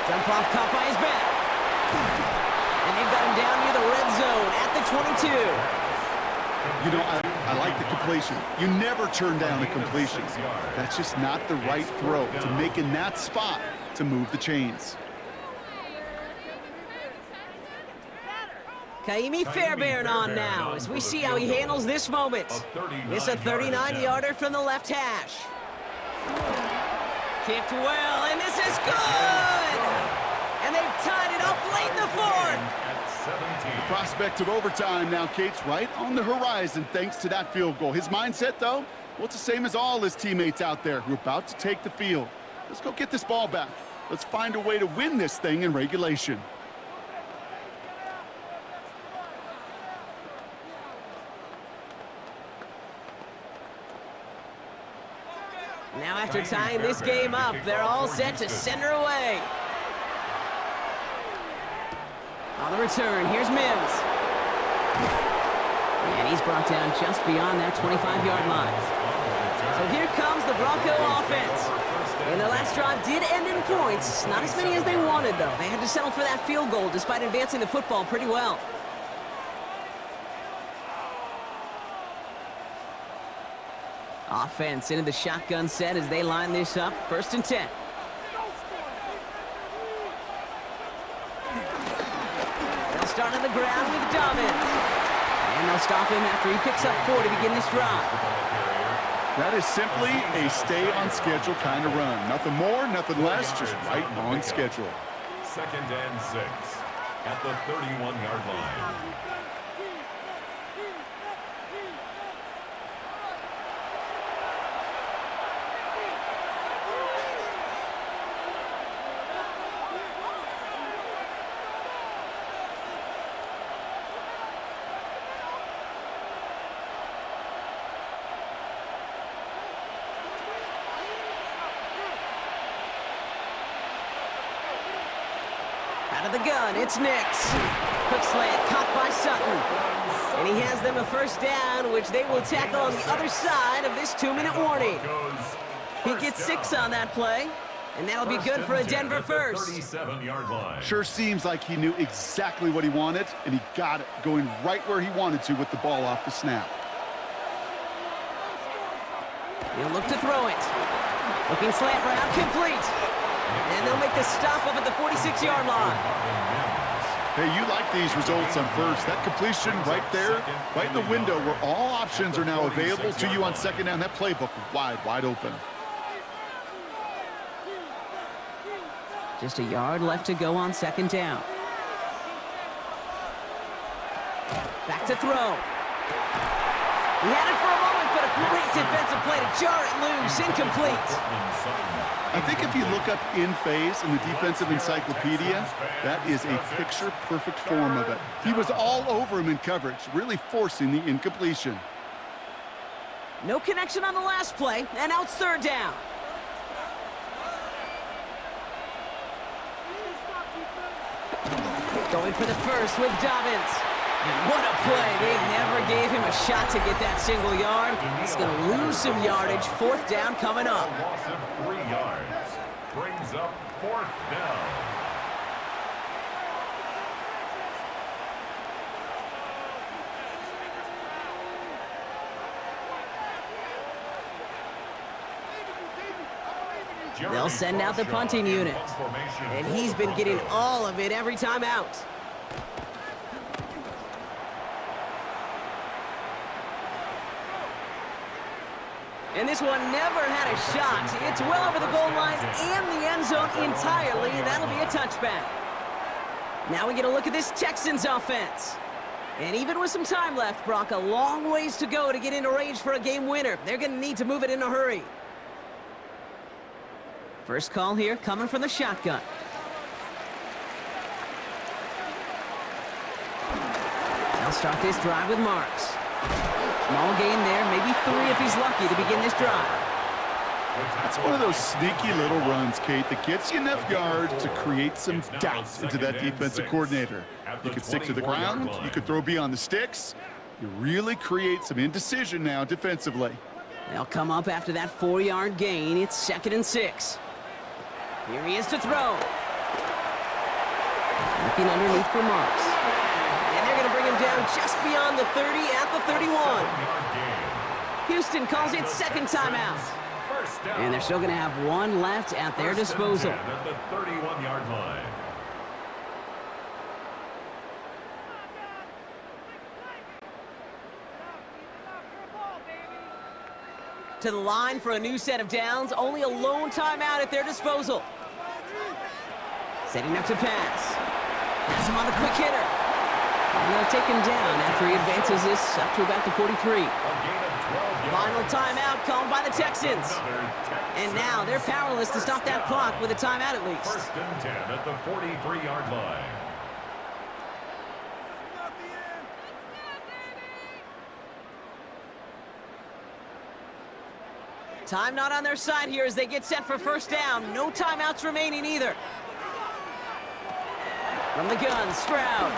Jump off caught by his back. And they've got him down near the red zone at the 22. You know, I like the completion. You never turn down a completion. That's just not the right throw to make in that spot to move the chains. Kaimi Fairbairn on now as we see how he handles this moment. It's a 39-yarder from the left hash. Kicked well, and this is good! And they've tied it up late in the 4th. The prospect of overtime now, Kate's right on the horizon thanks to that field goal. His mindset, though, well, it's the same as all his teammates out there who are about to take the field. Let's go get this ball back. Let's find a way to win this thing in regulation. Now after tying this game up, they're all set to send her away. On the return, here's Mims. And he's brought down just beyond that 25-yard line. So here comes the Bronco offense. And the last drive did end in points. Not as many as they wanted, though. They had to settle for that field goal despite advancing the football pretty well. Offense into the shotgun set as they line this up. 1st and 10. They'll start on the ground with Dobbins. And they'll stop him after he picks up 4 to begin this drive. That is simply a stay-on-schedule kind of run. Nothing more, nothing less, just right on schedule. 2nd and 6 at the 31-yard line. Out of the gun, it's Nix. Quick slant caught by Sutton. And he has them a 1st down, which they will tackle on the other side of this 2-minute warning. He gets 6 on that play, and that'll be good for a Denver 1st. 37-yard line. Sure seems like he knew exactly what he wanted, and he got it, going right where he wanted to with the ball off the snap. He'll look to throw it. Looking slant route, complete. And they'll make the stop up at the 46-yard line. Hey, you like these results on first. That completion right there, right in the window where all options are now available to you on second down. That playbook wide open. Just a yard left to go on second down. Back to throw. He had it for a moment, but a great defensive play to jar it loose. Incomplete. I think if you look up in phase in the defensive encyclopedia, that is a picture-perfect form of it. He was all over him in coverage, really forcing the incompletion. No connection on the last play, and now it's third down. Going for the first with Dobbins. And what a play. They never gave him a shot to get that single yard. He's going to lose some yardage. Fourth down coming up. A loss of 3 yards brings up fourth down. They'll send out the punting unit. And he's been getting all of it every time out. And this one never had a shot. It's well over the goal line and the end zone entirely. That'll be a touchback. Now we get a look at this Texans offense. And even with some time left, Brock, a long ways to go to get into range for a game winner. They're going to need to move it in a hurry. First call here coming from the shotgun. They'll start this drive with Marks. Small gain there, maybe 3 if he's lucky to begin this drive. That's one of those sneaky little runs, Kate, that gets you enough yards to create some doubt into that defensive coordinator. You could stick to the ground, you could throw beyond the sticks. You really create some indecision now defensively. They'll come up after that 4-yard gain. It's 2nd and 6. Here he is to throw. Looking underneath for Marks. And they're going to bring him down just beyond the 30 at the 31. Houston calls it second timeout. And they're still going to have one left at their disposal. At the 31-yard line. To the line for a new set of downs. Only a lone timeout at their disposal. Setting up to pass. Has him on the quick hitter. And they'll take him down after he advances this up to about the 43. Final timeout called by the Texans. And now they're powerless to stop that clock with a timeout at least. 1st and 10 at the 43-yard line. Time not on their side here as they get set for first down. No timeouts remaining either. From the gun, Stroud.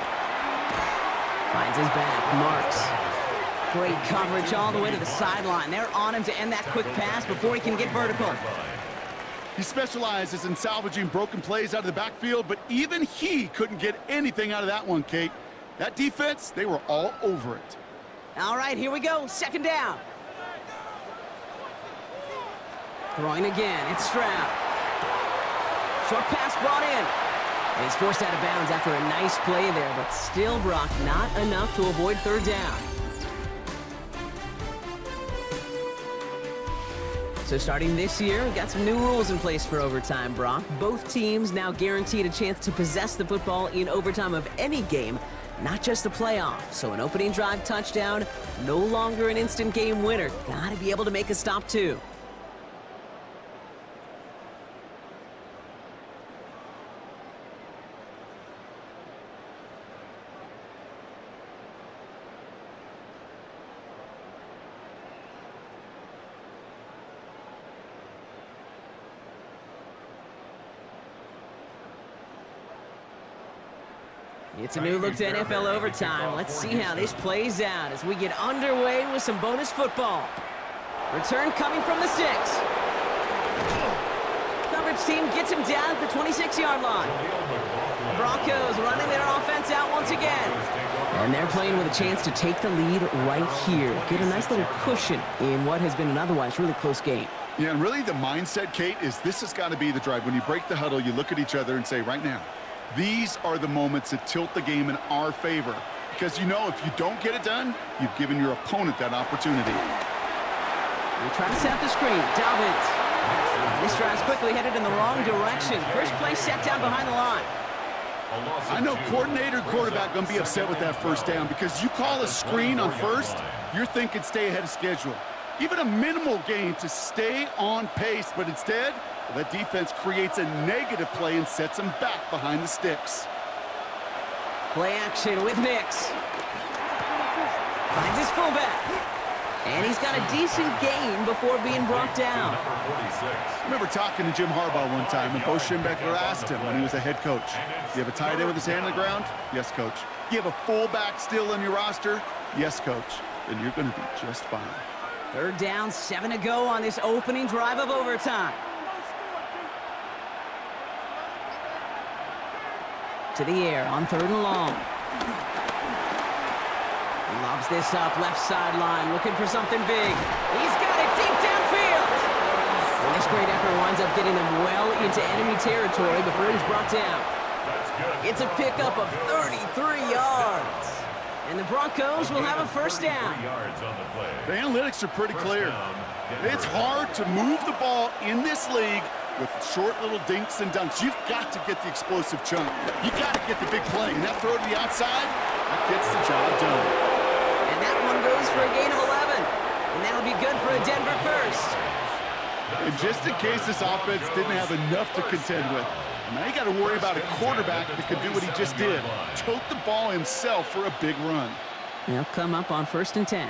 Finds his back, Marks. Great coverage all the way to the sideline. They're on him to end that quick pass before he can get vertical. He specializes in salvaging broken plays out of the backfield, but even he couldn't get anything out of that one, Kate. That defense, they were all over it. All right, here we go. Second down. Throwing again, it's Stroud. Short pass brought in. And he's forced out of bounds after a nice play there, but still, Brock, not enough to avoid third down. So starting this year, we've got some new rules in place for overtime, Brock. Both teams now guaranteed a chance to possess the football in overtime of any game, not just the playoff. So an opening drive touchdown, no longer an instant game winner. Got to be able to make a stop, too. It's a new look to NFL overtime. Let's see how this plays out as we get underway with some bonus football. Return coming from the 6. Coverage team gets him down at the 26-yard line. The Broncos running their offense out once again. And they're playing with a chance to take the lead right here. Get a nice little cushion in what has been an otherwise really close game. Yeah, and really the mindset, Kate, is this has got to be the drive. When you break the huddle, you look at each other and say, right now, these are the moments that tilt the game in our favor. Because you know if you don't get it done, you've given your opponent that opportunity. They try to set up the screen. Dobbins. This drive's quickly headed in the wrong direction. First play set down behind the line. I know coordinator quarterback going to be upset with that first down because you call a screen on first, you're thinking stay ahead of schedule. Even a minimal gain to stay on pace, but instead, that defense creates a negative play and sets them back behind the sticks. Play action with Nix. Finds his fullback. And he's got a decent gain before being brought down. I remember talking to Jim Harbaugh one time, and Bo Schembechler asked him when he was a head coach, do you have a tight end with his hand on the ground? Yes, coach. Do you have a fullback still on your roster? Yes, coach. Then you're going to be just fine. Third down, 7 to go on this opening drive of overtime. To the air on 3rd and long. He lobs this up left sideline, looking for something big. He's got it deep downfield. And this great effort winds up getting him well into enemy territory before he's brought down. It's a pickup of 33 yards. And the Broncos will have a first down. The analytics are pretty clear. It's hard to move the ball in this league with short little dinks and dunks. You've got to get the explosive chunk. You've got to get the big play. And that throw to the outside, that gets the job done. And that one goes for a gain of 11. And that'll be good for a Denver first. And just in case this offense didn't have enough to contend with, now you got to worry about a quarterback that could do what he just did. Tote the ball himself for a big run. They'll come up on 1st and 10.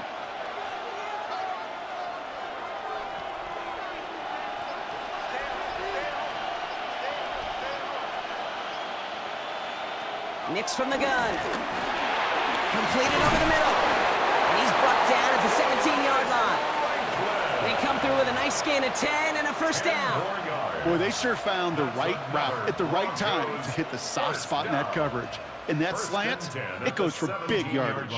Nix from the gun. Completed over the middle. And he's brought down at the 17-yard line. They come through with a nice gain of 10 and a first down. Boy, they sure found the right route at the right time to hit the soft spot in that coverage. And that slant, it goes for big yardage.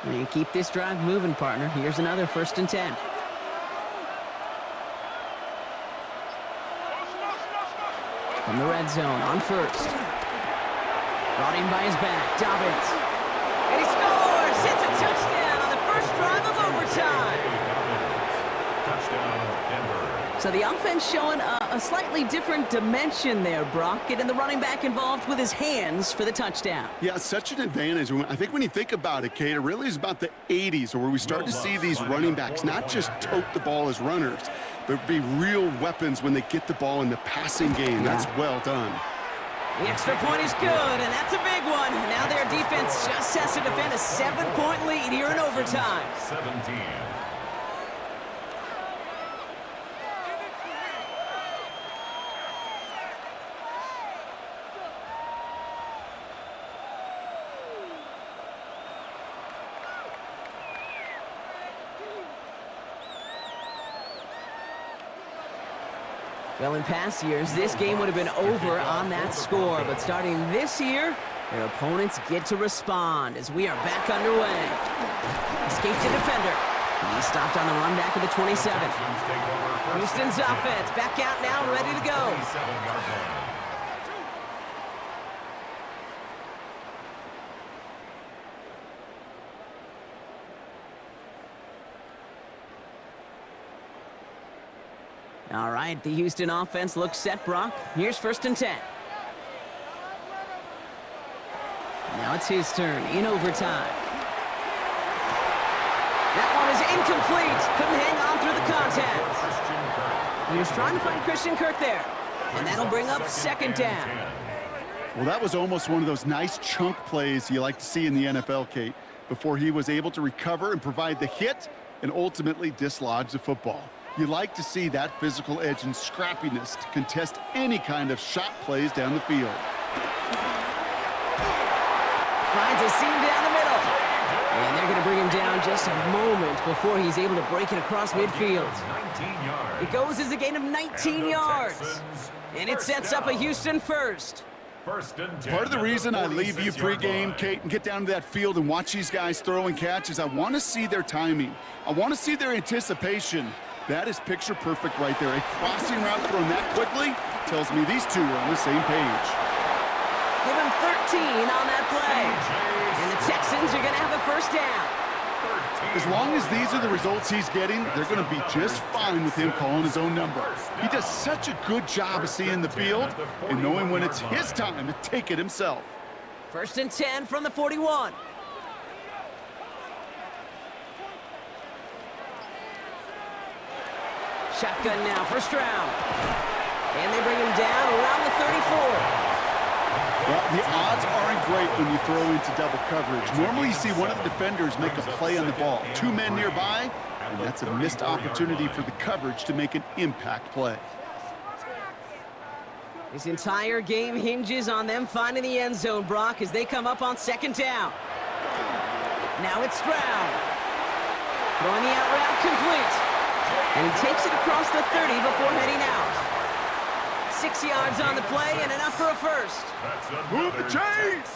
And keep this drive moving, partner. Here's another 1st and 10. From the red zone on 1st. Brought in by his back, Dobbins. And he scores! Hits a touchdown on the first drive of overtime. So the offense showing a slightly different dimension there, Brock. Getting the running back involved with his hands for the touchdown. Yeah, such an advantage. I think when you think about it, Kate, it really is about the 80s where we start to see these running backs not just tote the ball as runners, but be real weapons when they get the ball in the passing game. That's well done. The extra point is good, and that's a big one. Now their defense just has to defend a 7-point lead here in overtime. 17. Well, in past years, this game would have been over on that score. But starting this year, their opponents get to respond as we are back underway. Escapes the defender. He stopped on the run back of the 27. Houston's offense back out now, ready to go. All right, the Houston offense looks set, Brock. Here's 1st and 10. Now it's his turn in overtime. That one is incomplete. Couldn't hang on through the contact. He was trying to find Christian Kirk there. And that'll bring up 2nd down. Well, that was almost one of those nice chunk plays you like to see in the NFL, Kate, before he was able to recover and provide the hit and ultimately dislodge the football. You like to see that physical edge and scrappiness to contest any kind of shot plays down the field. Finds a seam down the middle. And they're going to bring him down just a moment before he's able to break it across midfield. It goes as a gain of 19 yards. And it sets up a Houston first. First and 10. Part of the reason I leave you 46-yard pregame, line. Kate, and get down to that field and watch these guys throw and catch is I want to see their timing. I want to see their anticipation. That is picture perfect right there. A crossing route thrown that quickly tells me these two are on the same page. Give him 13 on that play. And the Texans are going to have a first down. As long as these are the results he's getting, they're going to be just fine with him calling his own number. He does such a good job of seeing the field and knowing when it's his time to take it himself. First and 10 from the 41. Shotgun now for Stroud. And they bring him down around the 34. Well, the odds aren't great when you throw into double coverage. Normally you see one of the defenders make a play on the ball. Two men nearby, and that's a missed opportunity for the coverage to make an impact play. This entire game hinges on them finding the end zone, Brock, as they come up on second down. Now it's Stroud. Throwing the out route complete. And he takes it across the 30 before heading out. 6 yards on the play and enough for a first. Move the chains!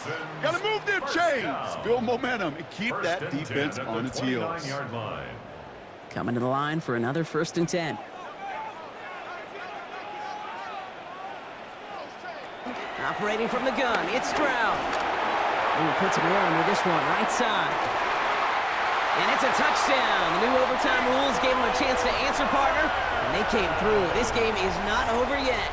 Gotta move them chains! Build momentum and keep that defense on its heels. Coming to the line for another first and 10. Operating from the gun, it's Stroud. Ooh, puts him air under this one, right side. And it's a touchdown. The new overtime rules gave him a chance to answer, partner, and they came through. This game is not over yet.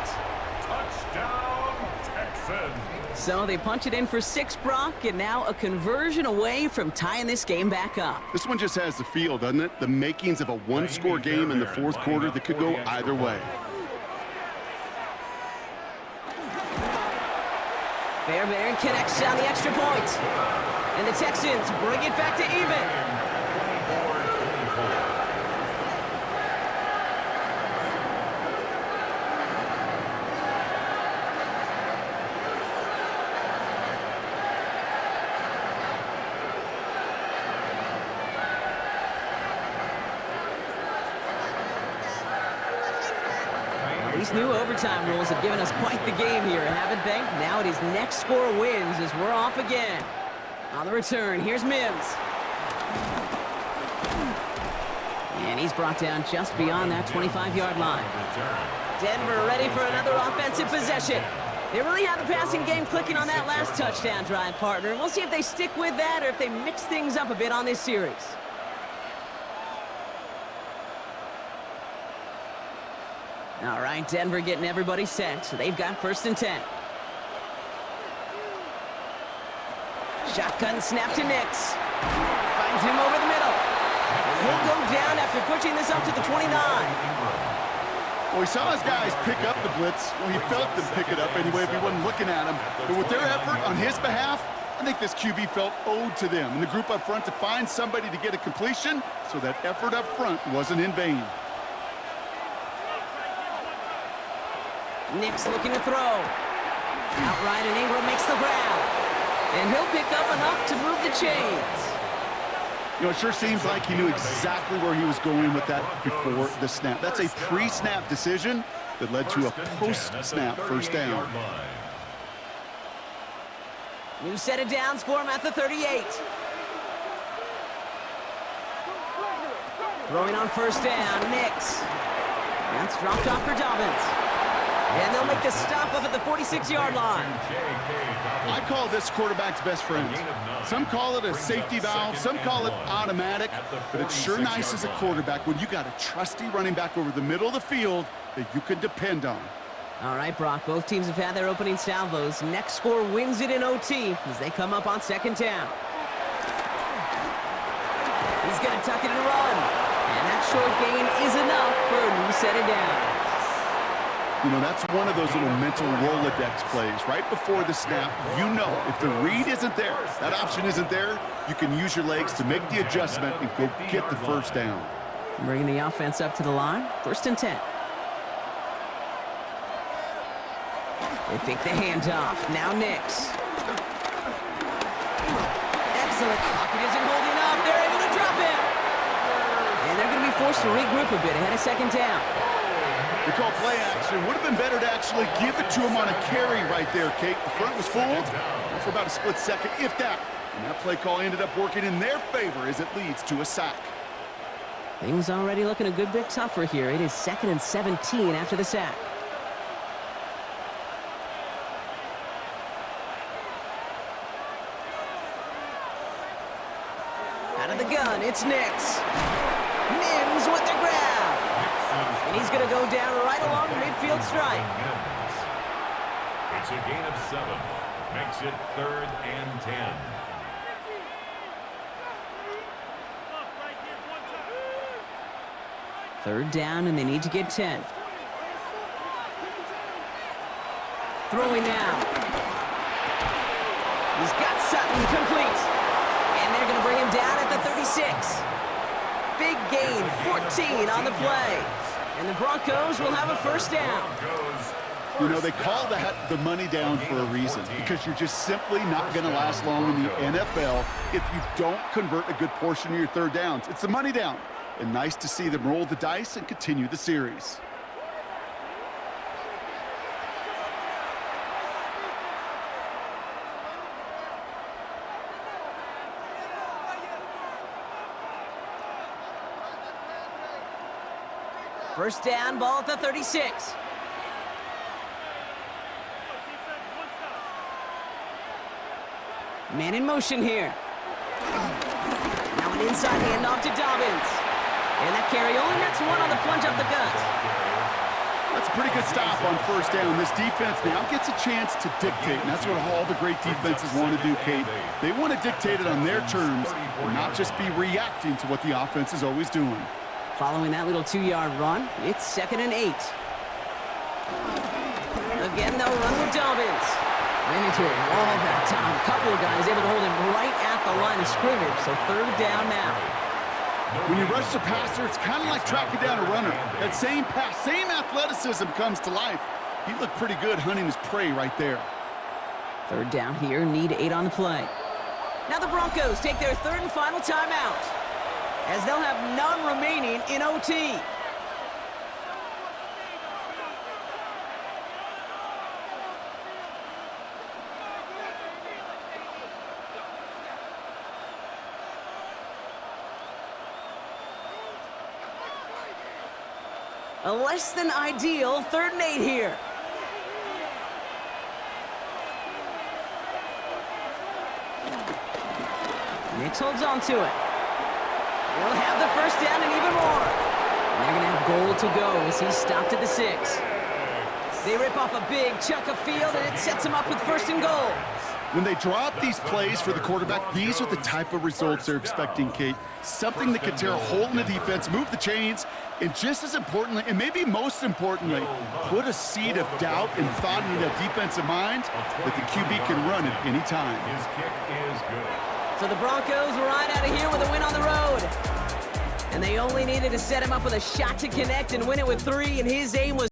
Touchdown, Texans. So they punch it in for 6, Brock, and now a conversion away from tying this game back up. This one just has the feel, doesn't it? The makings of a one-score game in the fourth quarter that could go either way. Fairbairn connects on the extra point. And the Texans bring it back to even. These new overtime rules have given us quite the game here, haven't they? Now it is next score wins as we're off again. On the return, here's Mims. And he's brought down just beyond that 25-yard line. Denver ready for another offensive possession. They really have the passing game clicking on that last touchdown drive, partner. And we'll see if they stick with that or if they mix things up a bit on this series. All right, Denver getting everybody set, so they've got first and 10. Shotgun snap to Nix. Finds him over the middle. And he'll go down after pushing this up to the 29. Well, he saw his guys pick up the blitz. Well, he felt them pick it up anyway if he wasn't looking at him. But with their effort on his behalf, I think this QB felt owed to them and the group up front to find somebody to get a completion, so that effort up front wasn't in vain. Nix looking to throw. Outright, and Ingram makes the grab. And he'll pick up enough to move the chains. You know, it sure seems like he knew exactly where he was going with that before the snap. That's a pre-snap decision that led to a post-snap first down. New set of downs for him at the 38. Throwing on first down, Nix. That's dropped off for Dobbins. And they'll make the stop up at the 46-yard line. I call this quarterback's best friend. Some call it a safety valve, some call it automatic, but it's sure nice as a quarterback when you got a trusty running back over the middle of the field that you can depend on. All right, Brock, both teams have had their opening salvos. Next score wins it in OT as they come up on second down. He's going to tuck it and run. And that short gain is enough for a new set of downs. You know, that's one of those little mental Rolodex plays. Right before the snap, you know if the read isn't there, that option isn't there, you can use your legs to make the adjustment and go get the first down. Bringing the offense up to the line, first and 10. They fake the handoff. Now Nix. Excellent. Pocket isn't holding up. They're able to drop it. And they're going to be forced to regroup a bit ahead of second down. They call play action. Would have been better to actually give it to him on a carry right there, Kate. The front was fooled for about a split second, if that. And that play call ended up working in their favor as it leads to a sack. Things already looking a good bit tougher here. It is 2nd and 17 after the sack. Out of the gun, it's Nix. Mims with the grab. And he's going to go down right along the midfield stripe. It's a gain of 7. Makes it 3rd and 10. Third down, and they need to get 10. Throwing now. He's got Sutton complete. And they're going to bring him down at the 36. Big gain, 14 on the play. And the Broncos will have a first down. You know, they call that the money down for a reason, because you're just simply not going to last long in the NFL if you don't convert a good portion of your third downs. It's the money down. And nice to see them roll the dice and continue the series. First down, ball at the 36. Man in motion here. Now an inside handoff to Dobbins. And that carry only nets one on the plunge up the gut. That's a pretty good stop on first down. This defense now gets a chance to dictate, and that's what all the great defenses want to do, Kate. They want to dictate it on their terms and not just be reacting to what the offense is always doing. Following that little 2-yard run, it's 2nd and 8. Again, they'll run with Dobbins. Ran into a wall that time. A couple of guys able to hold him right at the line of scrimmage, so 3rd down now. When you rush the passer, it's kind of like tracking down a runner. That same pass, same athleticism comes to life. He looked pretty good hunting his prey right there. 3rd down here, need 8 on the play. Now the Broncos take their 3rd and final timeout, as they'll have none remaining in OT. A less than ideal 3rd and 8 here. Nix holds on to it. He'll have the first down and even more. And they're going to have goal to go as he's stopped at the 6. They rip off a big chunk of field, and it sets him up with 1st and goal. When they draw up these plays for the quarterback, these are the type of results they're expecting, Kate. Something that could tear a hole in the defense, move the chains, and just as importantly, and maybe most importantly, put a seed of doubt and thought into that defensive mind that the QB can run at any time. His kick is good. So the Broncos ride out of here with a win on the road. And they only needed to set him up with a shot to connect and win it with 3, and his aim was